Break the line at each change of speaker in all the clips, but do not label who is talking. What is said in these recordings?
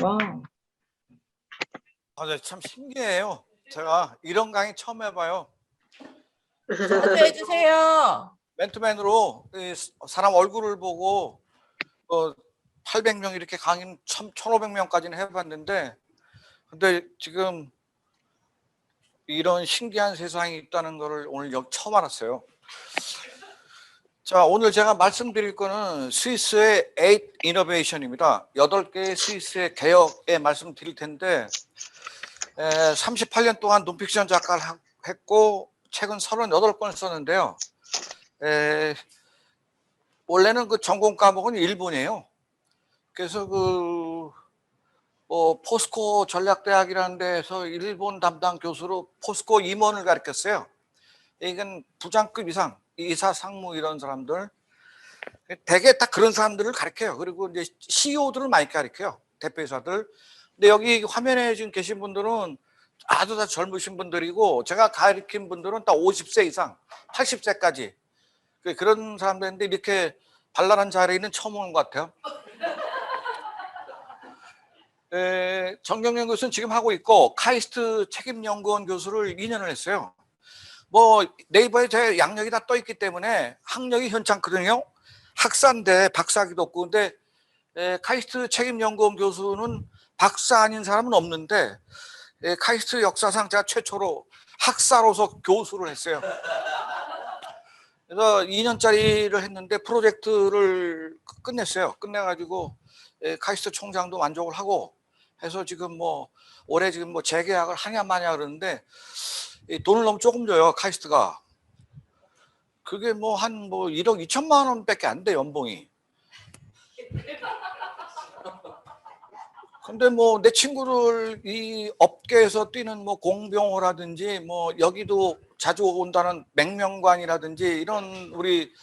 와.
네, 참 신기해요. 제가 이런 강의 처음 해봐요.
저도 해주세요.
맨투맨으로 사람 얼굴을 보고 800명 이렇게 강의 1,500명까지는 해봤는데, 근데 지금 이런 신기한 세상이 있다는 것을 오늘 처음 알았어요. 자, 오늘 제가 말씀드릴 거는 스위스의 8 이노베이션입니다. 8개의 스위스의 개혁에 말씀드릴 텐데, 38년 동안 논픽션 작가를 했고 책은 38권을 썼는데요. 원래는 그 전공 과목은 일본이에요. 그래서 포스코 전략대학이라는 데에서 일본 담당 교수로 포스코 임원을 가르쳤어요. 이건 부장급 이상, 이사, 상무 이런 사람들, 대개 다 그런 사람들을 가르쳐요. 그리고 이제 CEO들을 많이 가르쳐요. 대표이사들. 근데 여기 화면에 지금 계신 분들은 아주 다 젊으신 분들이고, 제가 가르친 분들은 다 50세 이상, 80세까지 그런 사람들인데, 이렇게 발랄한 자리는 처음 오는 것 같아요. 정경련 교수는 지금 하고 있고, 카이스트 책임연구원 교수를 2년을 했어요. 뭐 네이버에 제 양력이 다 떠 있기 때문에 학력이 현찮거든요. 학사인데 박사기도 없고. 근데 카이스트 책임연구원 교수는 박사 아닌 사람은 없는데, 카이스트 역사상 제가 최초로 학사로서 교수를 했어요. 그래서 2년짜리를 했는데 프로젝트를 끝냈어요. 끝내가지고 카이스트 총장도 만족을 하고 해서 지금 뭐 올해 지금 뭐 재계약을 하냐 마냐 그러는데, 돈을 너무 조금 줘요, 카이스트가. 그게 뭐 한 1억 2천만 원밖에 안 돼, 연봉이. 근데 뭐 내 친구들 이 업계에서 뛰는 뭐 공병호라든지 뭐 여기도 자주 온다는 맹명관이라든지 이런 우리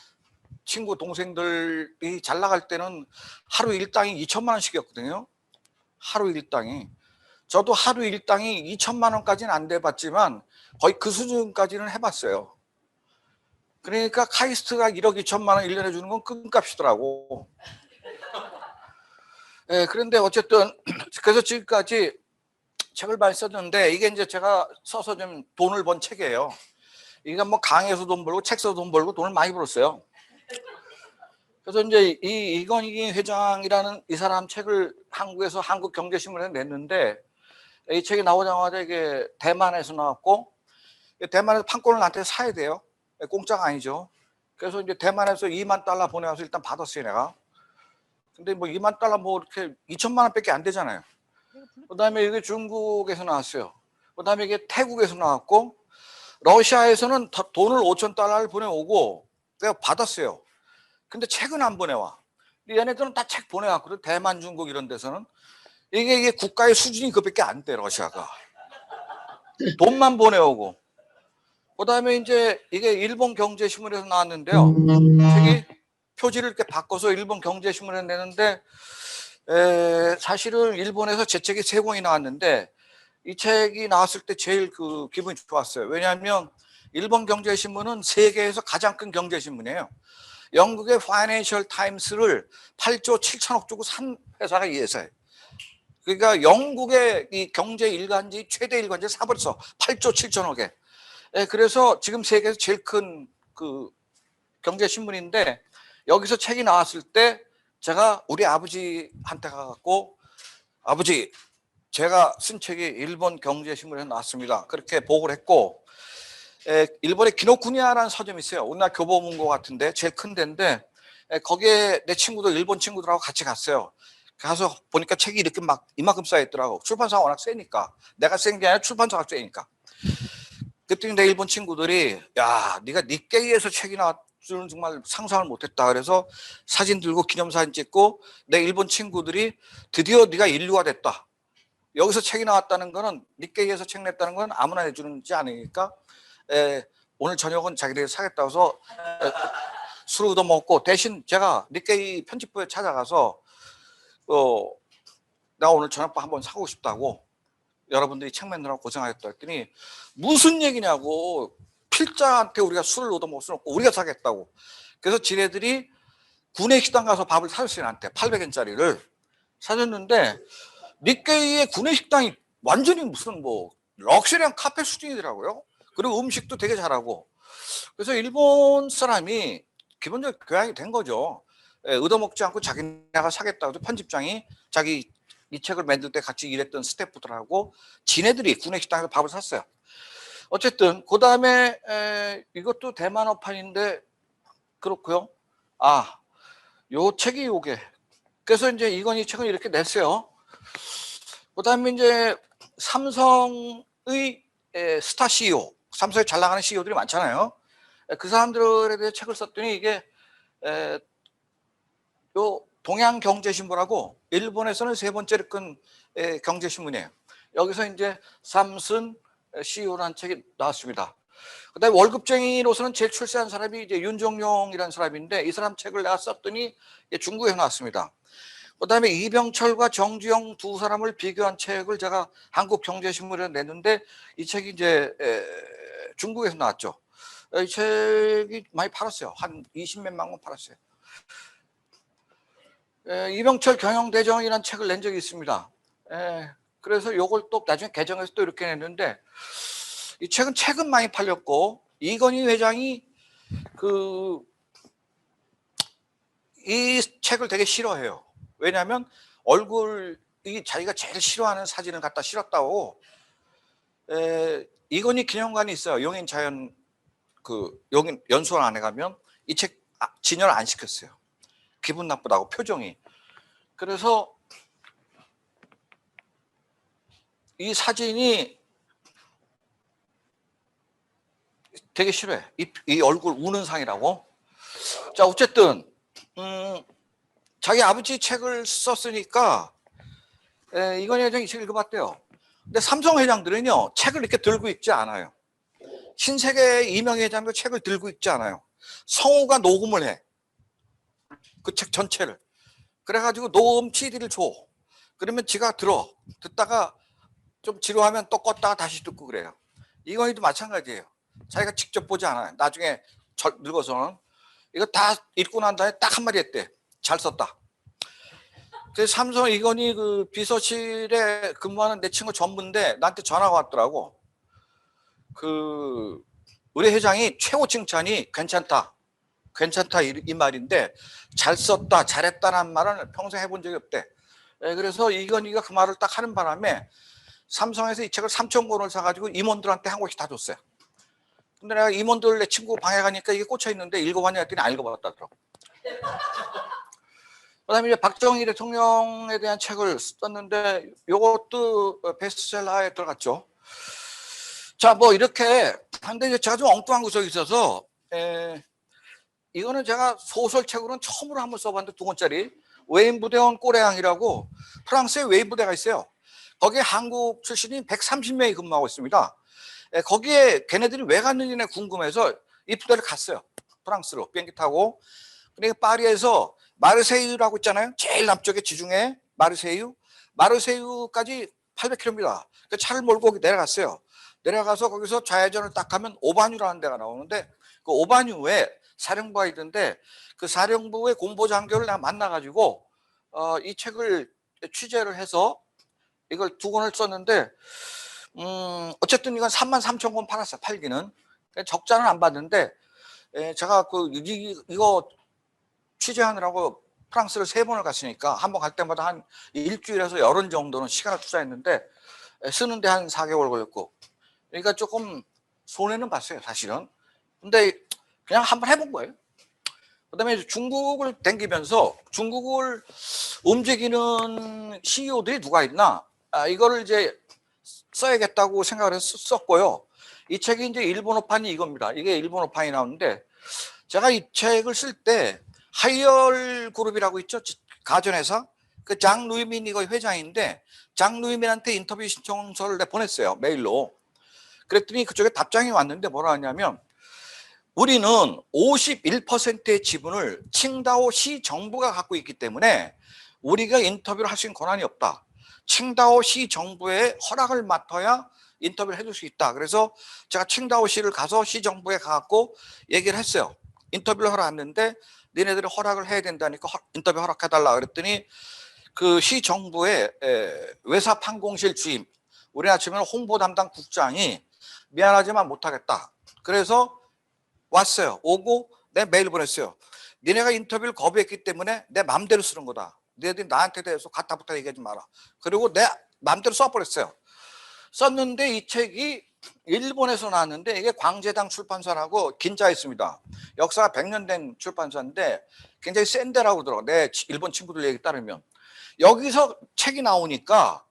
친구 동생들이 잘 나갈 때는 하루 일당이 2천만 원씩이었거든요. 하루 일당이. 저도 하루 일당이 2천만 원까지는 안 돼봤지만 거의 그 수준까지는 해봤어요. 그러니까 카이스트가 1억 2천만 원 1년에 주는 건 끔값이더라고. 그런데 어쨌든 그래서 지금까지 책을 많이 썼는데, 이게 이제 제가 써서 좀 돈을 번 책이에요. 이게 뭐 강의에서 돈 벌고 책 써서 돈 벌고 돈을 많이 벌었어요. 그래서 이제 이건희 회장이라는 이 사람 책을 한국에서 한국경제신문에 냈는데, 이 책이 나오자마자 이게 대만에서 나왔고, 대만에서 판권을 나한테 사야 돼요. 공짜가 아니죠. 그래서 이제 대만에서 2만 달러 보내와서 일단 받았어요, 내가. 근데 뭐 2만 달러 뭐 이렇게 2천만 원밖에 안 되잖아요. 그다음에 이게 중국에서 나왔어요. 그다음에 이게 태국에서 나왔고, 러시아에서는 돈을 5천 달러를 보내오고 내가 받았어요. 근데 책은 안 보내와. 얘네들은 다 책 보내왔거든. 대만, 중국 이런 데서는. 이게 국가의 수준이 그밖에 안 돼, 러시아가. 돈만 보내오고. 그다음에 이제 이게 일본 경제신문에서 나왔는데요. 책이 표지를 이렇게 바꿔서 일본 경제신문에 내는데, 사실은 일본에서 제 책이 3권이 나왔는데, 이 책이 나왔을 때 제일 기분이 좋았어요. 왜냐하면 일본 경제신문은 세계에서 가장 큰 경제신문이에요. 영국의 파이낸셜 타임스를 8조 7천억 주고 산 회사가 이 회사예요. 그러니까 영국의 이 경제 일간지 최대 일간지 사버렸어. 8조 7천억에. 그래서 지금 세계에서 제일 큰 경제신문인데, 여기서 책이 나왔을 때 제가 우리 아버지한테 가갖고, 아버지, 제가 쓴 책이 일본 경제신문에 나왔습니다. 그렇게 보고를 했고, 일본의 기노쿠니아라는 서점이 있어요. 우리나라 교보문고 같은데 제일 큰 데인데, 거기에 내 친구들, 일본 친구들하고 같이 갔어요. 가서 보니까 책이 이렇게 막 이만큼 쌓여있더라고. 출판사가 워낙 세니까. 내가 센 게 아니라 출판사가 세니까. 그랬더니 내 일본 친구들이, 야, 네가 니케이에서 책이 나왔 줄은 정말 상상을 못했다. 그래서 사진 들고 기념사진 찍고, 내 일본 친구들이 드디어 네가 인류가 됐다. 여기서 책이 나왔다는 거는, 니케이에서 책 냈다는 건 아무나 내주는지 아니니까, 오늘 저녁은 자기들이 사겠다고 해서 술을 얻어먹고, 대신 제가 니케이 편집부에 찾아가서 나 오늘 저녁밥 한번 사고 싶다고, 여러분들이 책 만드느라고 고생하겠다 했더니, 무슨 얘기냐고, 필자한테 우리가 술을 얻어먹을 수는 없고 우리가 사겠다고. 그래서 지네들이 구내식당 가서 밥을 사줬어요. 나한테 800엔짜리를 사줬는데, 니케이의 구내식당이 완전히 무슨 뭐 럭셔리한 카페 수준이더라고요. 그리고 음식도 되게 잘하고. 그래서 일본 사람이 기본적으로 교양이 된 거죠. 얻어먹지 않고 자기네가 사겠다고 해서 편집장이 자기 이 책을 만들 때 같이 일했던 스태프들하고 지네들이 구내식당에서 밥을 샀어요. 어쨌든 그 다음에 이것도 대만어판인데 그렇고요. 아, 요 책이 요게. 그래서 이제 이건희 책을 이렇게 냈어요. 그 다음에 이제 삼성의 스타 CEO, 삼성에 잘 나가는 CEO들이 많잖아요. 그 사람들에 대해 책을 썼더니 이게 요 동양경제신보라고 일본에서는 세 번째로 큰 경제신문이에요. 여기서 이제 삼슨 CEO라는 책이 나왔습니다. 그다음에 월급쟁이로서는 제일 출세한 사람이 이제 윤종용이라는 사람인데 이 사람 책을 내가 썼더니 중국에 나왔습니다. 그다음에 이병철과 정주영 두 사람을 비교한 책을 제가 한국경제신문에 냈는데 이 책이 이제 중국에서 나왔죠. 이 책이 많이 팔았어요. 한 20몇만 권 팔았어요. 이병철 경영대정이라는 책을 낸 적이 있습니다. 그래서 요걸 또 나중에 개정해서 또 이렇게 냈는데 이 책은 많이 팔렸고 이건희 회장이 이 책을 되게 싫어해요. 왜냐하면 얼굴이 자기가 제일 싫어하는 사진을 갖다 실었다고. 이건희 기념관이 있어요. 용인자연 용인 연수원 안에 가면 이 책 진열 안 시켰어요. 기분 나쁘다고 표정이. 그래서 이 사진이 되게 싫어해. 이 얼굴 우는 상이라고. 자, 어쨌든 자기 아버지 책을 썼으니까 이건희 회장이 이 책을 읽어봤대요. 근데 삼성 회장들은요 책을 이렇게 들고 있지 않아요. 신세계 이명희 회장도 책을 들고 있지 않아요. 성우가 녹음을 해. 그 책 전체를. 그래가지고 녹음 CD를 줘. 그러면 지가 듣다가 좀 지루하면 또 껐다가 다시 듣고 그래요. 이건희도 마찬가지예요. 자기가 직접 보지 않아요. 나중에 늙어서는 이거 다 읽고 난 다음에 딱 한마디 했대. 잘 썼다. 그래서 삼성 이건희 그 비서실에 근무하는 내 친구 전부인데 나한테 전화가 왔더라고. 우리 회장이 최고 칭찬이 괜찮다 이 말인데 잘 썼다 잘했다는 말은 평생 해본 적이 없대. 그래서 이건희가 그 말을 딱 하는 바람에 삼성에서 이 책을 3,000권을 사가지고 임원들한테 한 권씩 다 줬어요. 근데 내가 임원들 내 친구 방에 가니까 이게 꽂혀 있는데 읽어봤냐 했더니 안 읽어봤다더라고. 그다음에 이제 박정희 대통령에 대한 책을 썼는데 이것도 베스트셀러에 들어갔죠. 자, 뭐 이렇게 한데 이제 제가 좀 엉뚱한 구석이 있어서 이거는 제가 소설책으로는 처음으로 한번 써봤는데 2권짜리 웨인 부대원 꼬레앙이라고 프랑스에 웨인 부대가 있어요. 거기에 한국 출신이 130명이 근무하고 있습니다. 거기에 걔네들이 왜 갔는지 궁금해서 이 부대를 갔어요. 프랑스로 비행기 타고. 그러니까 파리에서 마르세유라고 있잖아요. 제일 남쪽에 지중해 마르세유까지 800km입니다. 차를 몰고 내려갔어요. 내려가서 거기서 좌회전을 딱 하면 오바뉴라는 데가 나오는데 그 오바뉴에 사령부가 있는데 그 사령부의 공보장교를 내가 만나가지고 이 책을 취재를 해서 이걸 2권을 썼는데 어쨌든 이건 33,000권 팔았어요. 팔기는. 적자는 안 받는데 제가 이거 취재하느라고 프랑스를 3번을 갔으니까 한 번 갈 때마다 한 일주일에서 열흘 정도는 시간을 투자했는데 쓰는데 한 4개월 걸렸고 그러니까 조금 손해는 봤어요 사실은. 근데 그냥 한번 해본 거예요. 그다음에 중국을 댕기면서 중국을 움직이는 CEO들이 누가 있나 이거를 이제 써야겠다고 생각을 해서 썼고요. 이 책이 이제 일본어판이 이겁니다. 이게 일본어판이 나오는데 제가 이 책을 쓸 때 하이얼 그룹이라고 있죠. 가전회사. 그 장 루이민 이거 회장인데 장 루이민한테 인터뷰 신청서를 보냈어요. 메일로. 그랬더니 그쪽에 답장이 왔는데 뭐라 하냐면 우리는 51%의 지분을 칭다오시 정부가 갖고 있기 때문에 우리가 인터뷰를 할 수 있는 권한이 없다. 칭다오시 정부의 허락을 맡아야 인터뷰를 해줄 수 있다. 그래서 제가 칭다오시를 가서 시정부에 가갖고 얘기를 했어요. 인터뷰를 하러 왔는데 니네들이 허락을 해야 된다니까 인터뷰 허락해달라 그랬더니 그 시 정부의 외사 판공실 주임, 우리나라 치면 홍보 담당 국장이 미안하지만 못하겠다. 그래서 왔어요. 오고 내 메일 보냈어요. 니네가 인터뷰를 거부했기 때문에 내 맘대로 쓰는 거다. 너희들이 나한테 대해서 가타부타 얘기하지 마라. 그리고 내 맘대로 써버렸어요. 썼는데 이 책이 일본에서 나왔는데 이게 광재당 출판사라고 긴자에 있습니다. 역사가 100년 된 출판사인데 굉장히 센 데라고 그러더라고요. 내 일본 친구들 얘기 따르면. 여기서 책이 나오니까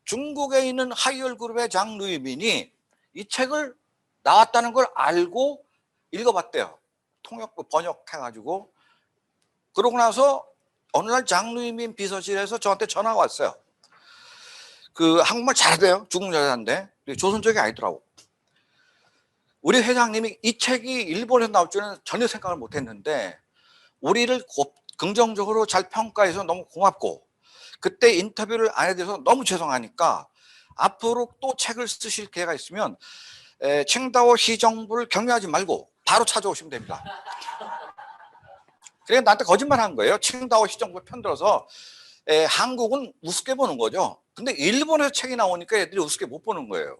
중국에 있는 하이얼 그룹의 장 루이민이 이 책을 나왔다는 걸 알고 읽어봤대요. 통역부 번역해가지고. 그러고 나서 어느 날 장 루이민 비서실에서 저한테 전화가 왔어요. 그 한국말 잘해요. 중국 여자인데 조선족이 아니더라고. 우리 회장님이 이 책이 일본에서 나올 줄은 전혀 생각을 못했는데 우리를 긍정적으로 잘 평가해서 너무 고맙고 그때 인터뷰를 안 해줘서 너무 죄송하니까 앞으로 또 책을 쓰실 기회가 있으면 칭다오 시정부를 격려하지 말고 바로 찾아오시면 됩니다. 그래 나한테 거짓말한 거예요. 칭다오 시정부 편들어서 한국은 우습게 보는 거죠. 근데 일본에서 책이 나오니까 애들이 우습게 못 보는 거예요.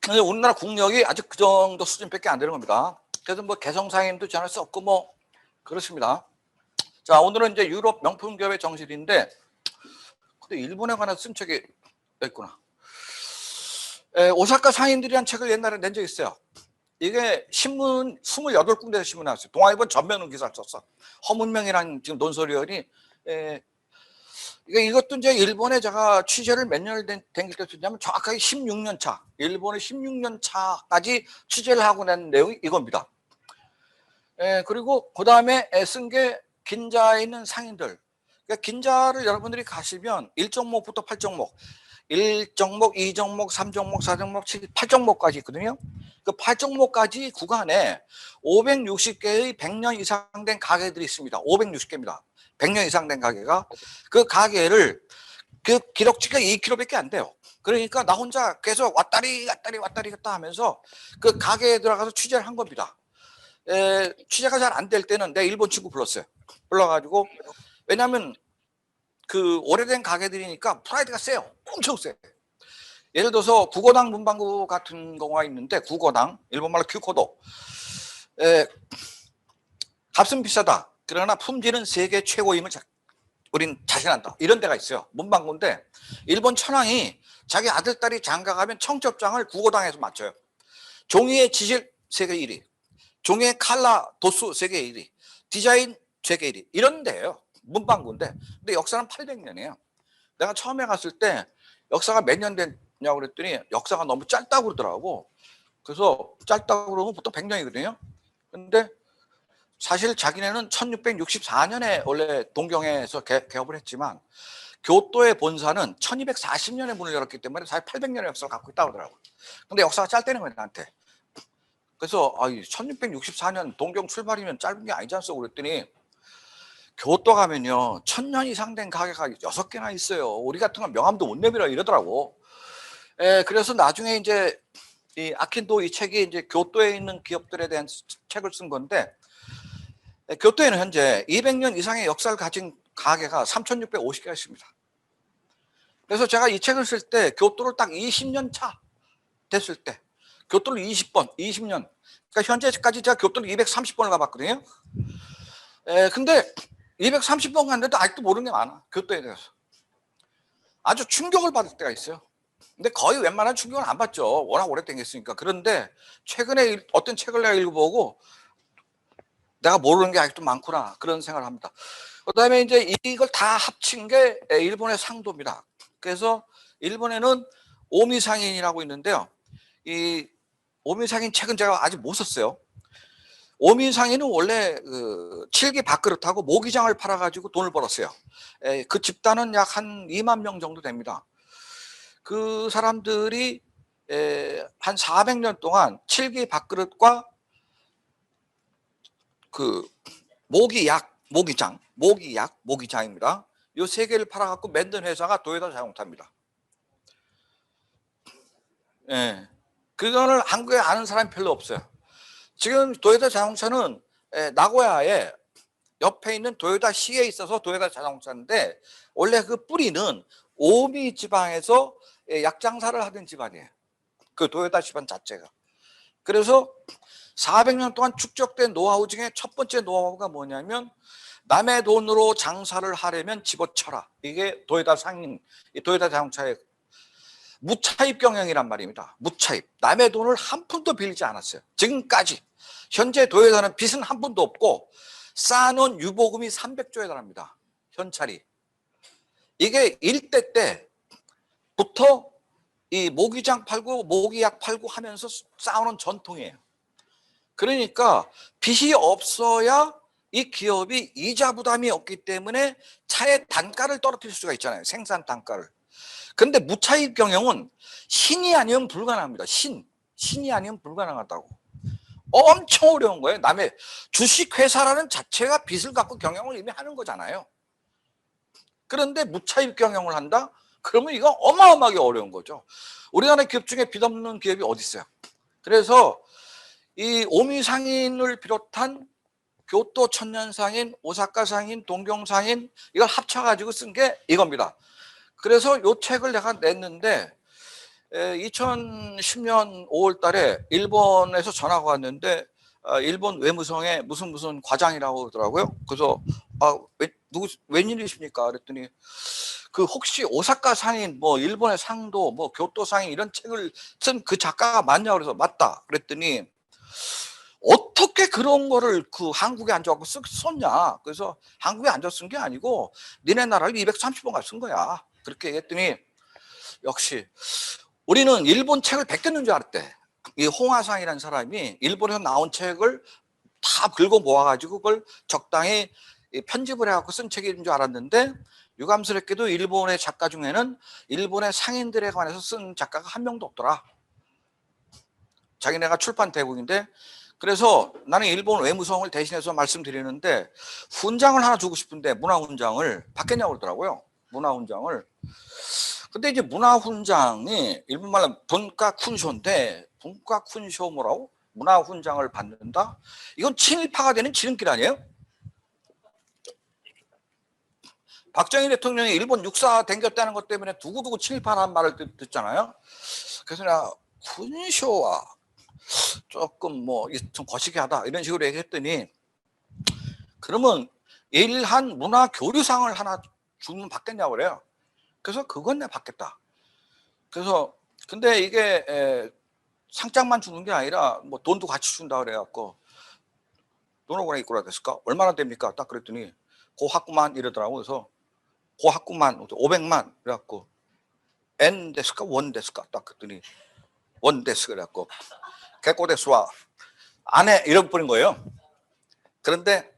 근데 우리나라 국력이 아직 그 정도 수준밖에 안 되는 겁니다. 그래서 뭐 개성상임도 전혀 썼고 뭐 그렇습니다. 자, 오늘은 이제 유럽 명품 기업의 정실인데 근데 일본에 관한 쓴 책이 있구나. 오사카 상인들이란 책을 옛날에 낸 적이 있어요. 이게 신문 28군데에서 신문 나왔어요. 동아일보 전면으로 기사를 썼어. 허문명이라는 지금 논설위원이 이것도 이제 일본에 제가 취재를 몇 년을 댕길 때 썼냐면 정확하게 16년 차, 일본의 16년 차까지 취재를 하고 낸 내용이 이겁니다. 그리고 그 다음에 쓴 게 긴자에 있는 상인들. 그러니까 긴자를 여러분들이 가시면 1종목부터 8종목, 1종목, 2종목, 3종목, 4종목, 8종목까지 있거든요. 그 8종목까지 구간에 560개의 100년 이상 된 가게들이 있습니다. 560개입니다. 100년 이상 된 가게가. 그 가게를 그 기록치가 2km밖에 안 돼요. 그러니까 나 혼자 계속 왔다리 갔다 하면서 그 가게에 들어가서 취재를 한 겁니다. 취재가 잘 안 될 때는 내 일본 친구 불렀어요. 불러가지고 왜냐하면 그 오래된 가게들이니까 프라이드가 세요. 엄청 세. 예를 들어서 국어당 문방구 같은 경우가 있는데 국어당 일본말로 큐코도 값은 비싸다. 그러나 품질은 세계 최고임을 우린 자신한다. 이런 데가 있어요. 문방구인데 일본 천황이 자기 아들 딸이 장가가면 청첩장을 국어당에서 맞춰요. 종이의 지질 세계 1위, 종이의 칼라 도수 세계 1위, 디자인 세계 1위 이런 데예요. 문방구인데 근데 역사는 800년이에요. 내가 처음에 갔을 때 역사가 몇 년 됐냐고 그랬더니 역사가 너무 짧다고 그러더라고. 그래서 짧다고 그러면 보통 100년이거든요. 근데 사실 자기네는 1664년에 원래 동경에서 개업을 했지만 교토의 본사는 1240년에 문을 열었기 때문에 사실 800년의 역사를 갖고 있다고 하더라고요. 근데 역사가 짧다는 거예요, 나한테. 그래서 1664년 동경 출발이면 짧은 게 아니지 않소 그랬더니 교토 가면요 1000년 이상 된 가게가 6개나 있어요. 우리 같은 건 명함도 못 내밀어 이러더라고. 그래서 나중에 이제 이 아킨도 이 책이 이제 교토에 있는 기업들에 대한 책을 쓴 건데 교토에는 현재 200년 이상의 역사를 가진 가게가 3650개가 있습니다. 그래서 제가 이 책을 쓸 때 교토를 딱 20년 차 됐을 때 교토를 20년 그러니까 현재까지 제가 교토를 230번을 가봤거든요. 근데 230번 갔는데도 아직도 모르는 게 많아. 교토에 대해서. 아주 충격을 받을 때가 있어요. 근데 거의 웬만한 충격은 안 받죠. 워낙 오래 댕겼으니까. 그런데 최근에 어떤 책을 내가 읽어보고 내가 모르는 게 아직도 많구나 그런 생각을 합니다. 그다음에 이제 이걸 다 합친 게 일본의 상도입니다. 그래서 일본에는 오미상인이라고 있는데요. 이 오미상인 책은 제가 아직 못 썼어요. 오미상인은 원래 그 칠기 밥그릇하고 모기장을 팔아가지고 돈을 벌었어요. 그 집단은 약 한 2만 명 정도 됩니다. 그 사람들이 한 400년 동안 칠기 밥그릇과 그 모기장입니다. 이 세 개를 팔아갖고 만든 회사가 도요타 자동차입니다. 그거를 한국에 아는 사람이 별로 없어요. 지금 도요타 자동차는 나고야에 옆에 있는 도요타 시에 있어서 도요타 자동차인데 원래 그 뿌리는 오미 지방에서 약장사를 하던 집안이에요. 그 도요타 집안 자체가. 그래서 400년 동안 축적된 노하우 중에 첫 번째 노하우가 뭐냐면 남의 돈으로 장사를 하려면 집어쳐라. 이게 도요타 상인, 도요타 자동차의 무차입 경영이란 말입니다. 무차입. 남의 돈을 한 푼도 빌리지 않았어요. 지금까지. 현재 도요타는 빚은 한 푼도 없고 쌓아놓은 유보금이 300조에 달합니다. 현찰이. 이게 일대 때부터 이 모기장 팔고 모기약 팔고 하면서 쌓아놓은 전통이에요. 그러니까 빚이 없어야 이 기업이 이자 부담이 없기 때문에 차의 단가를 떨어뜨릴 수가 있잖아요. 생산 단가를. 그런데 무차입 경영은 신이 아니면 불가능합니다. 신이 아니면 불가능하다고. 엄청 어려운 거예요. 남의 주식회사라는 자체가 빚을 갖고 경영을 이미 하는 거잖아요. 그런데 무차입 경영을 한다? 그러면 이거 어마어마하게 어려운 거죠. 우리나라 기업 중에 빚 없는 기업이 어디 있어요? 그래서 이 오미 상인을 비롯한 교토 천년 상인, 오사카 상인, 동경 상인 이걸 합쳐가지고 쓴 게 이겁니다. 그래서 이 책을 내가 냈는데 2010년 5월 달에 일본에서 전화가 왔는데 일본 외무성에 무슨 과장이라고 하더라고요. 그래서 웬일이십니까? 그랬더니 그 혹시 오사카 상인, 뭐 일본의 상도, 뭐 교토 상인 이런 책을 쓴 그 작가가 맞냐? 그래서 맞다. 그랬더니 어떻게 그런 거를 그 한국에 앉아갖고 썼냐? 그래서 한국에 앉아 쓴 게 아니고 니네 나라를 230번가 쓴 거야. 그렇게 얘기했더니 역시 우리는 일본 책을 베꼈는 줄 알았대. 이 홍화상이라는 사람이 일본에서 나온 책을 다 긁어 모아가지고 그걸 적당히 편집을 해갖고 쓴 책인 줄 알았는데 유감스럽게도 일본의 작가 중에는 일본의 상인들에 관해서 쓴 작가가 한 명도 없더라. 자기네가 출판 대국인데 그래서 나는 일본 외무성을 대신해서 말씀드리는데 훈장을 하나 주고 싶은데 문화훈장을 받겠냐고 그러더라고요. 문화훈장을. 근데 이제 문화훈장이 일본말로 분과쿤쇼인데 분과쿤쇼 뭐라고? 문화훈장을 받는다? 이건 친일파가 되는 지름길 아니에요? 박정희 대통령이 일본 육사 댕겼다는 것 때문에 두고두고 친일파라는 말을 듣잖아요. 그래서 내가 군쇼와 조금 좀 거시기하다 이런 식으로 얘기했더니 그러면 일한 문화 교류상을 하나 주면 받겠냐고 그래요. 그래서 그건 내가 받겠다. 그래서 근데 이게 상장만 주는 게 아니라 뭐 돈도 같이 준다 그래갖고 돈을 보내 이끌어야 됐을까? 얼마나 됩니까? 딱 그랬더니 고학구만 이러더라고. 그래서 고학구만 500만 그래갖고 N 데스까 원 데스까 딱 그랬더니 원 데스 그래갖고 개꼬데스와 안에 이런 뿌린 거예요. 그런데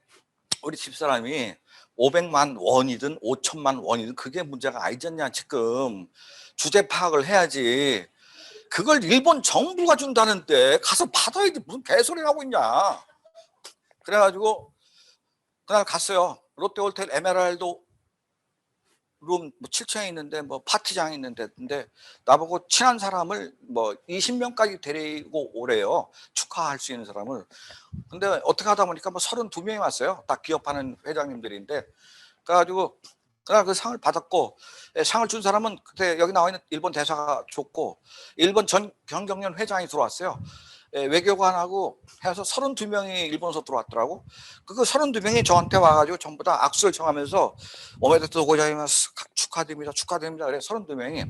우리 집사람이 500만 원이든 5천만 원이든 그게 문제가 아니잖냐. 지금 주제 파악을 해야지. 그걸 일본 정부가 준다는데 가서 받아야지. 무슨 개소리를 하고 있냐. 그래가지고 그날 갔어요. 롯데호텔 에메랄드 룸 7층에 있는데 파티장이 있는데 근데 나보고 친한 사람을 20명까지 데리고 오래요. 축하할 수 있는 사람을. 근데 어떻게 하다 보니까 32명이 왔어요. 다 기업하는 회장님들인데 그래가지고 그날 그 상을 받았고 상을 준 사람은 그때 여기 나와 있는 일본 대사가 줬고 일본 전 경경련 회장이 들어왔어요. 외교관하고 해서 32명이 일본에서 들어왔더라고. 그 32명이 저한테 와가지고 전부 다 악수를 청하면서 오메데토 고자이마스 축하드립니다. 축하드립니다. 그래 32명이.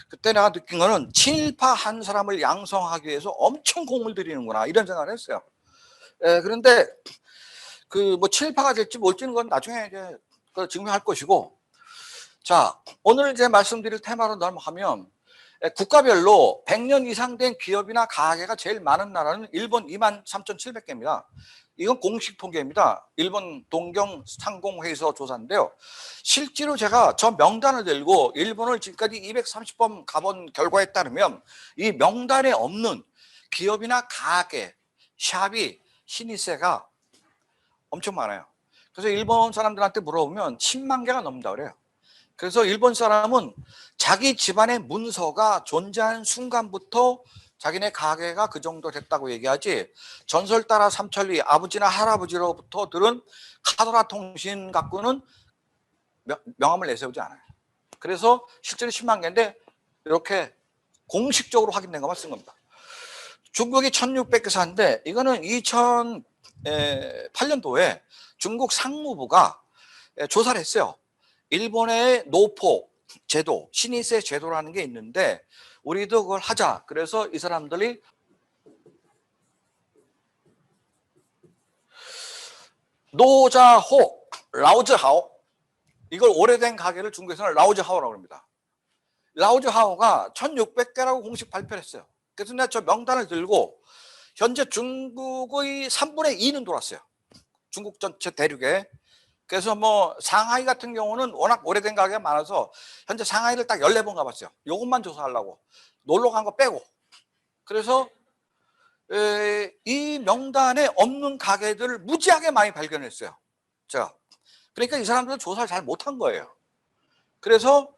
그때 내가 느낀 거는 친일파 한 사람을 양성하기 위해서 엄청 공을 들이는구나 이런 생각을 했어요. 그런데 그 친일파가 될지 뭘지는 건 나중에 이제 증명할 것이고 자 오늘 이제 말씀드릴 테마로 넘어가면 국가별로 100년 이상 된 기업이나 가게가 제일 많은 나라는 일본 23,700개입니다. 이건 공식 통계입니다. 일본 동경 상공회의소 조사인데요. 실제로 제가 저 명단을 들고 일본을 지금까지 230번 가본 결과에 따르면 이 명단에 없는 기업이나 가게, 샵이 신입세가 엄청 많아요. 그래서 일본 사람들한테 물어보면 10만 개가 넘는다 그래요. 그래서 일본 사람은 자기 집안의 문서가 존재하는 순간부터 자기네 가게가 그 정도 됐다고 얘기하지, 전설 따라 삼천리, 아버지나 할아버지로부터 들은 카더라 통신 갖고는 명함을 내세우지 않아요. 그래서 실제로 10만 개인데 이렇게 공식적으로 확인된 것만 쓴 겁니다. 중국이 1600개 사는데, 이거는 2008년도에 중국 상무부가 조사를 했어요. 일본의 노포 제도, 신입세 제도라는 게 있는데 우리도 그걸 하자. 그래서 이 사람들이 노자호, 라오즈하오, 이걸 오래된 가게를 중국에서는 라오즈하오라고 합니다. 라오즈하오가 1600개라고 공식 발표를 했어요. 그래서 내가 저 명단을 들고 현재 중국의 3분의 2는 돌았어요. 중국 전체 대륙에. 그래서 뭐 상하이 같은 경우는 워낙 오래된 가게가 많아서 현재 상하이를 딱 14번 가봤어요. 요것만 조사하려고. 놀러 간 거 빼고. 그래서 이 명단에 없는 가게들을 무지하게 많이 발견했어요. 제가. 그러니까 이 사람들은 조사를 잘 못한 거예요. 그래서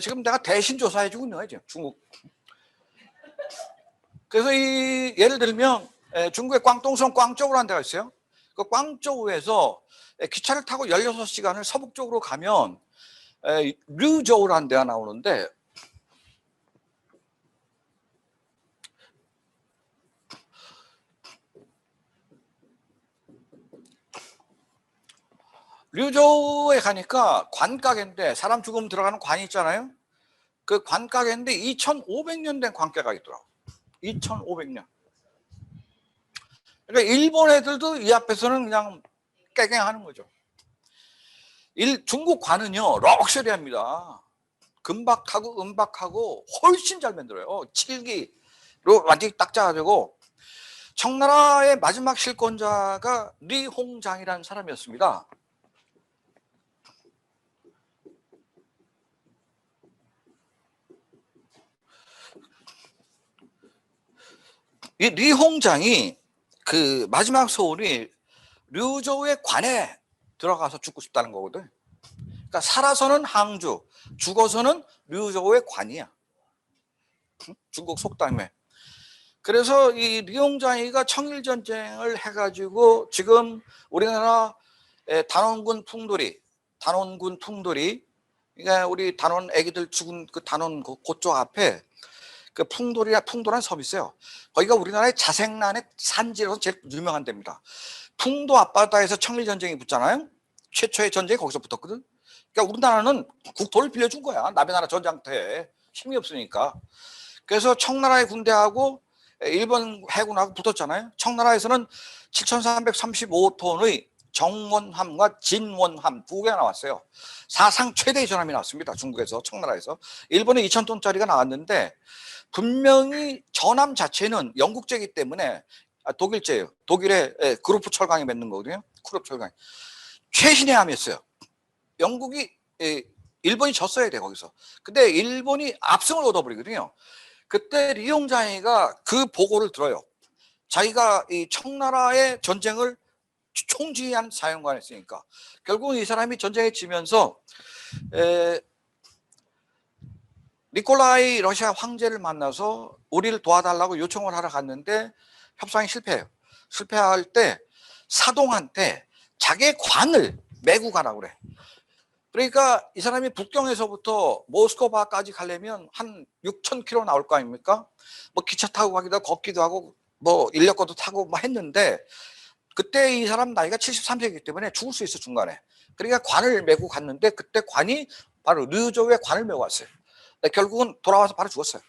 지금 내가 대신 조사해주고 있는 거죠, 중국. 그래서 예를 들면 중국의 광동성 광저우라는 데가 있어요. 그 광저우에서 기차를 타고 16시간을 서북쪽으로 가면 류저우라는 데가 나오는데, 류저우에 가니까 관가게인데, 사람 죽으면 들어가는 관이 있잖아요. 그 관가게인데 2500년 된 관가가 있더라고. 2500년. 그러니까 일본 애들도 이 앞에서는 그냥 깨갱하는 거죠. 중국 관은요, 럭셔리합니다. 금박하고 은박하고 훨씬 잘 만들어요. 칠기로 완전히 딱 짜가지고. 청나라의 마지막 실권자가 리홍장이라는 사람이었습니다. 이 리홍장이 그 마지막 소원이 류저우의 관에 들어가서 죽고 싶다는 거거든. 그러니까 살아서는 항주, 죽어서는 류저우의 관이야. 중국 속담에. 그래서 이 리홍장이가 청일전쟁을 해가지고 지금 우리나라 단원군 풍돌이, 그러니까 우리 단원 애기들 죽은 그 단원 그쪽 앞에 그 풍도라는 섬이 있어요. 거기가 우리나라의 자생란의 산지로서 제일 유명한 데입니다. 풍도 앞바다에서 청일전쟁이 붙잖아요. 최초의 전쟁이 거기서 붙었거든. 그러니까 우리나라는 국토를 빌려준 거야. 남의 나라 전장 때 힘이 없으니까. 그래서 청나라의 군대하고 일본 해군하고 붙었잖아요. 청나라에서는 7,335톤의 정원함과 진원함 두 개가 나왔어요. 사상 최대의 전함이 나왔습니다. 중국에서, 청나라에서. 일본에 2,000톤짜리가 나왔는데, 분명히 전함 자체는 영국제이기 때문에, 독일제예요. 독일의 그루프 철강이 맺는 거거든요. 그루프 철강. 최신의 함이었어요. 영국이 일본이 졌어야 돼 거기서. 근데 일본이 압승을 얻어버리거든요. 그때 리홍장이가 그 보고를 들어요. 자기가 이 청나라의 전쟁을 총지휘한 사령관이었으니까. 결국은 이 사람이 전쟁에 지면서 니콜라이 러시아 황제를 만나서 우리를 도와달라고 요청을 하러 갔는데 협상이 실패해요. 실패할 때 사동한테 자기의 관을 메고 가라고 그래. 그러니까 이 사람이 북경에서부터 모스크바까지 가려면 한 6,000km 나올 거 아닙니까? 뭐 기차 타고 가기도 하고 걷기도 하고 뭐 인력거도 타고 뭐 했는데, 그때 이 사람 나이가 73세이기 때문에 죽을 수 있어 중간에. 그러니까 관을 메고 갔는데, 그때 관이 바로 류저우의 관을 메고 왔어요. 결국은 돌아와서 바로 죽었어요.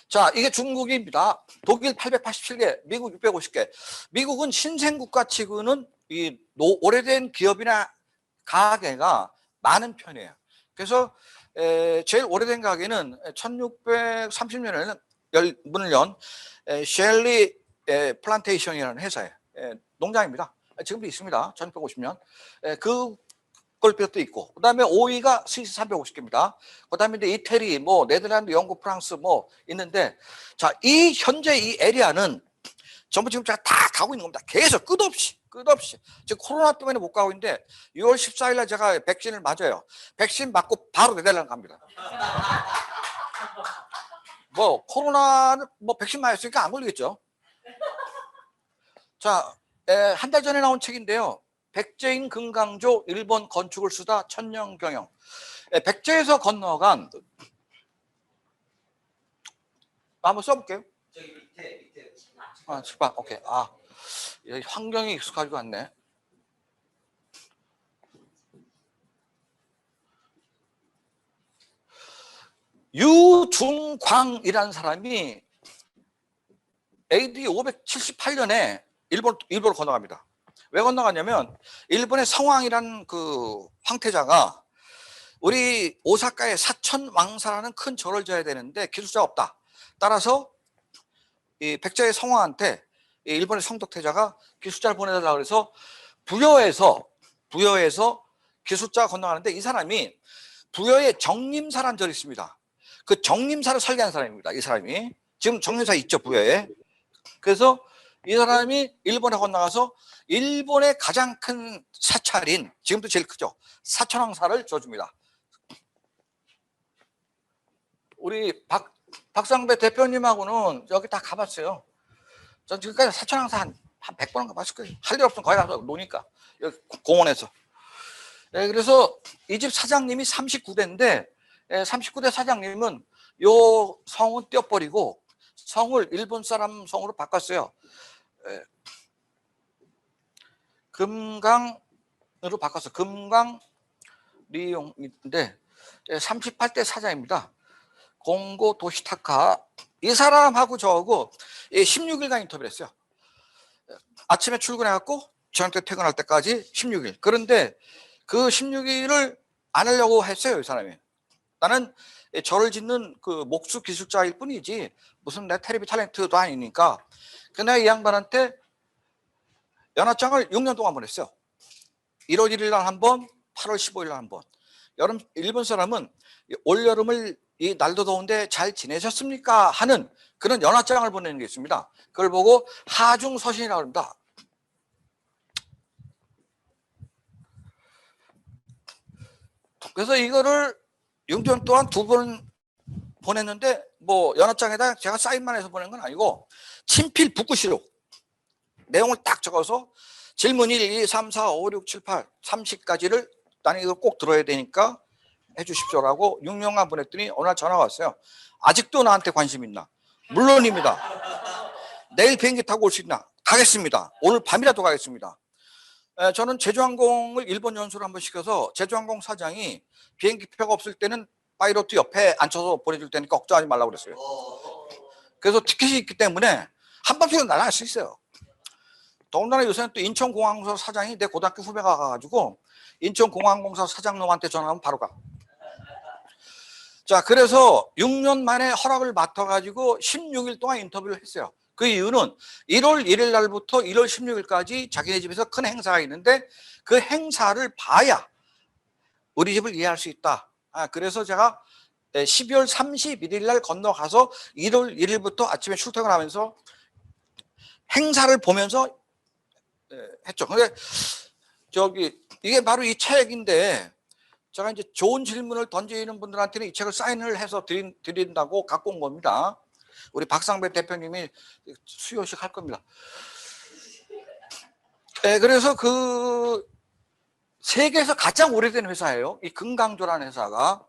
자, 이게 중국입니다. 독일 887개, 미국 650개. 미국은 신생국가 치고는 이 오래된 기업이나 가게가 많은 편이에요. 그래서 제일 오래된 가게는 1630년에는 문을 연 셸리 플란테이션이라는 회사예요. 농장입니다. 지금도 있습니다. 1650년. 그걸 뼈도 있고, 그 다음에 5위가 스위스 350개입니다. 그 다음에 이태리, 뭐 네덜란드, 영국, 프랑스 뭐 있는데, 자, 현재 이 에리아는 전부 지금 제가 다 가고 있는 겁니다. 계속 끝없이. 지금 코로나 때문에 못 가고 있는데 6월 14일 날 제가 백신을 맞아요. 백신 맞고 바로 네덜란드 갑니다. 뭐 코로나는 뭐 백신 맞았으니까 안 걸리겠죠. 자, 한 달 전에 나온 책인데요. 백제인 금강조 일본 건축을 쓰다 천년 경영. 백제에서 건너간 한번 써볼게요.
저기 밑에
아, 출발. 오케이. 아, 여기 환경이 익숙하지가 않네. 유중광이라는 사람이 AD 578년에 일본으로 건너갑니다. 왜 건너가냐면 일본의 성왕이라는 그 황태자가 우리 오사카에 사천왕사라는 큰 절을 지어야 되는데 기술자가 없다. 따라서 이 백제의 성왕한테 이 일본의 성덕태자가 기술자를 보내달라 그래서 부여에서 기술자가 건너가는데 이 사람이 부여에 정림사라는 절이 있습니다. 그 정림사를 설계한 사람입니다. 이 사람이 지금 정림사 있죠, 부여에. 그래서 이 사람이 일본에 건너가서 일본의 가장 큰 사찰인, 지금도 제일 크죠, 사천왕사를 줘줍니다. 우리 박상배 대표님하고는 여기 다 가봤어요. 전 지금까지 사천왕사 한 100번은 가봤을 거예요. 할 일 없으면 거기 가서 노니까, 여기 공원에서. 그래서 이 집 사장님이 39대인데 39대 사장님은 요 성은 떼어버리고 성을 일본 사람 성으로 바꿨어요. 금강으로 바꿨어. 금강 리용인데 38대 사장입니다. 공고 도시타카. 이 사람하고 저하고 16일간 인터뷰를 했어요. 아침에 출근해갖고 저녁 때 퇴근할 때까지 16일. 그런데 그 16일을 안 하려고 했어요, 이 사람이. 나는 절을 짓는 그 목수 기술자일 뿐이지 무슨 내 테레비 탤런트도 아니니까. 그날 이 양반한테 연하장을 6년 동안 보냈어요. 1월 1일 날 한 번, 8월 15일 날 한 번. 일본 사람은 올여름을 이 날도 더운데 잘 지내셨습니까? 하는 그런 연하장을 보내는 게 있습니다. 그걸 보고 하중서신이라고 합니다. 그래서 이거를 6년 동안 2번 보냈는데 뭐 연합장에다 제가 사인만 해서 보낸 건 아니고 친필 붓글씨로 내용을 딱 적어서 질문 1, 2, 3, 4, 5, 6, 7, 8, 30까지를 나는 이거 꼭 들어야 되니까 해주십시오라고 6년간 보냈더니 어느 날 전화가 왔어요. 아직도 나한테 관심 있나? 물론입니다. 내일 비행기 타고 올 수 있나? 가겠습니다. 오늘 밤이라도 가겠습니다. 저는 제주항공을 일본 연수를 한번 시켜서 제주항공 사장이 비행기표가 없을 때는 파이로트 옆에 앉혀서 보내줄 테니까 걱정하지 말라고 그랬어요. 그래서 티켓이 있기 때문에 한밤중에 날아갈 수 있어요. 더군다나 요새는 또 인천공항공사 사장이 내 고등학교 후배가 가가지고 인천공항공사 사장님한테 전화하면 바로 가. 자, 그래서 6년 만에 허락을 맡아가지고 16일 동안 인터뷰를 했어요. 그 이유는 1월 1일 날부터 1월 16일까지 자기네 집에서 큰 행사가 있는데 그 행사를 봐야 우리 집을 이해할 수 있다. 그래서 제가 12월 31일 날 건너가서 1월 1일부터 아침에 출퇴근하면서 행사를 보면서 했죠. 근데 이게 바로 이 책인데 제가 이제 좋은 질문을 던지는 분들한테는 이 책을 사인을 해서 드린다고 갖고 온 겁니다. 우리 박상배 대표님이 수요식 할 겁니다. 그래서 그 세계에서 가장 오래된 회사예요. 이 금강조라는 회사가.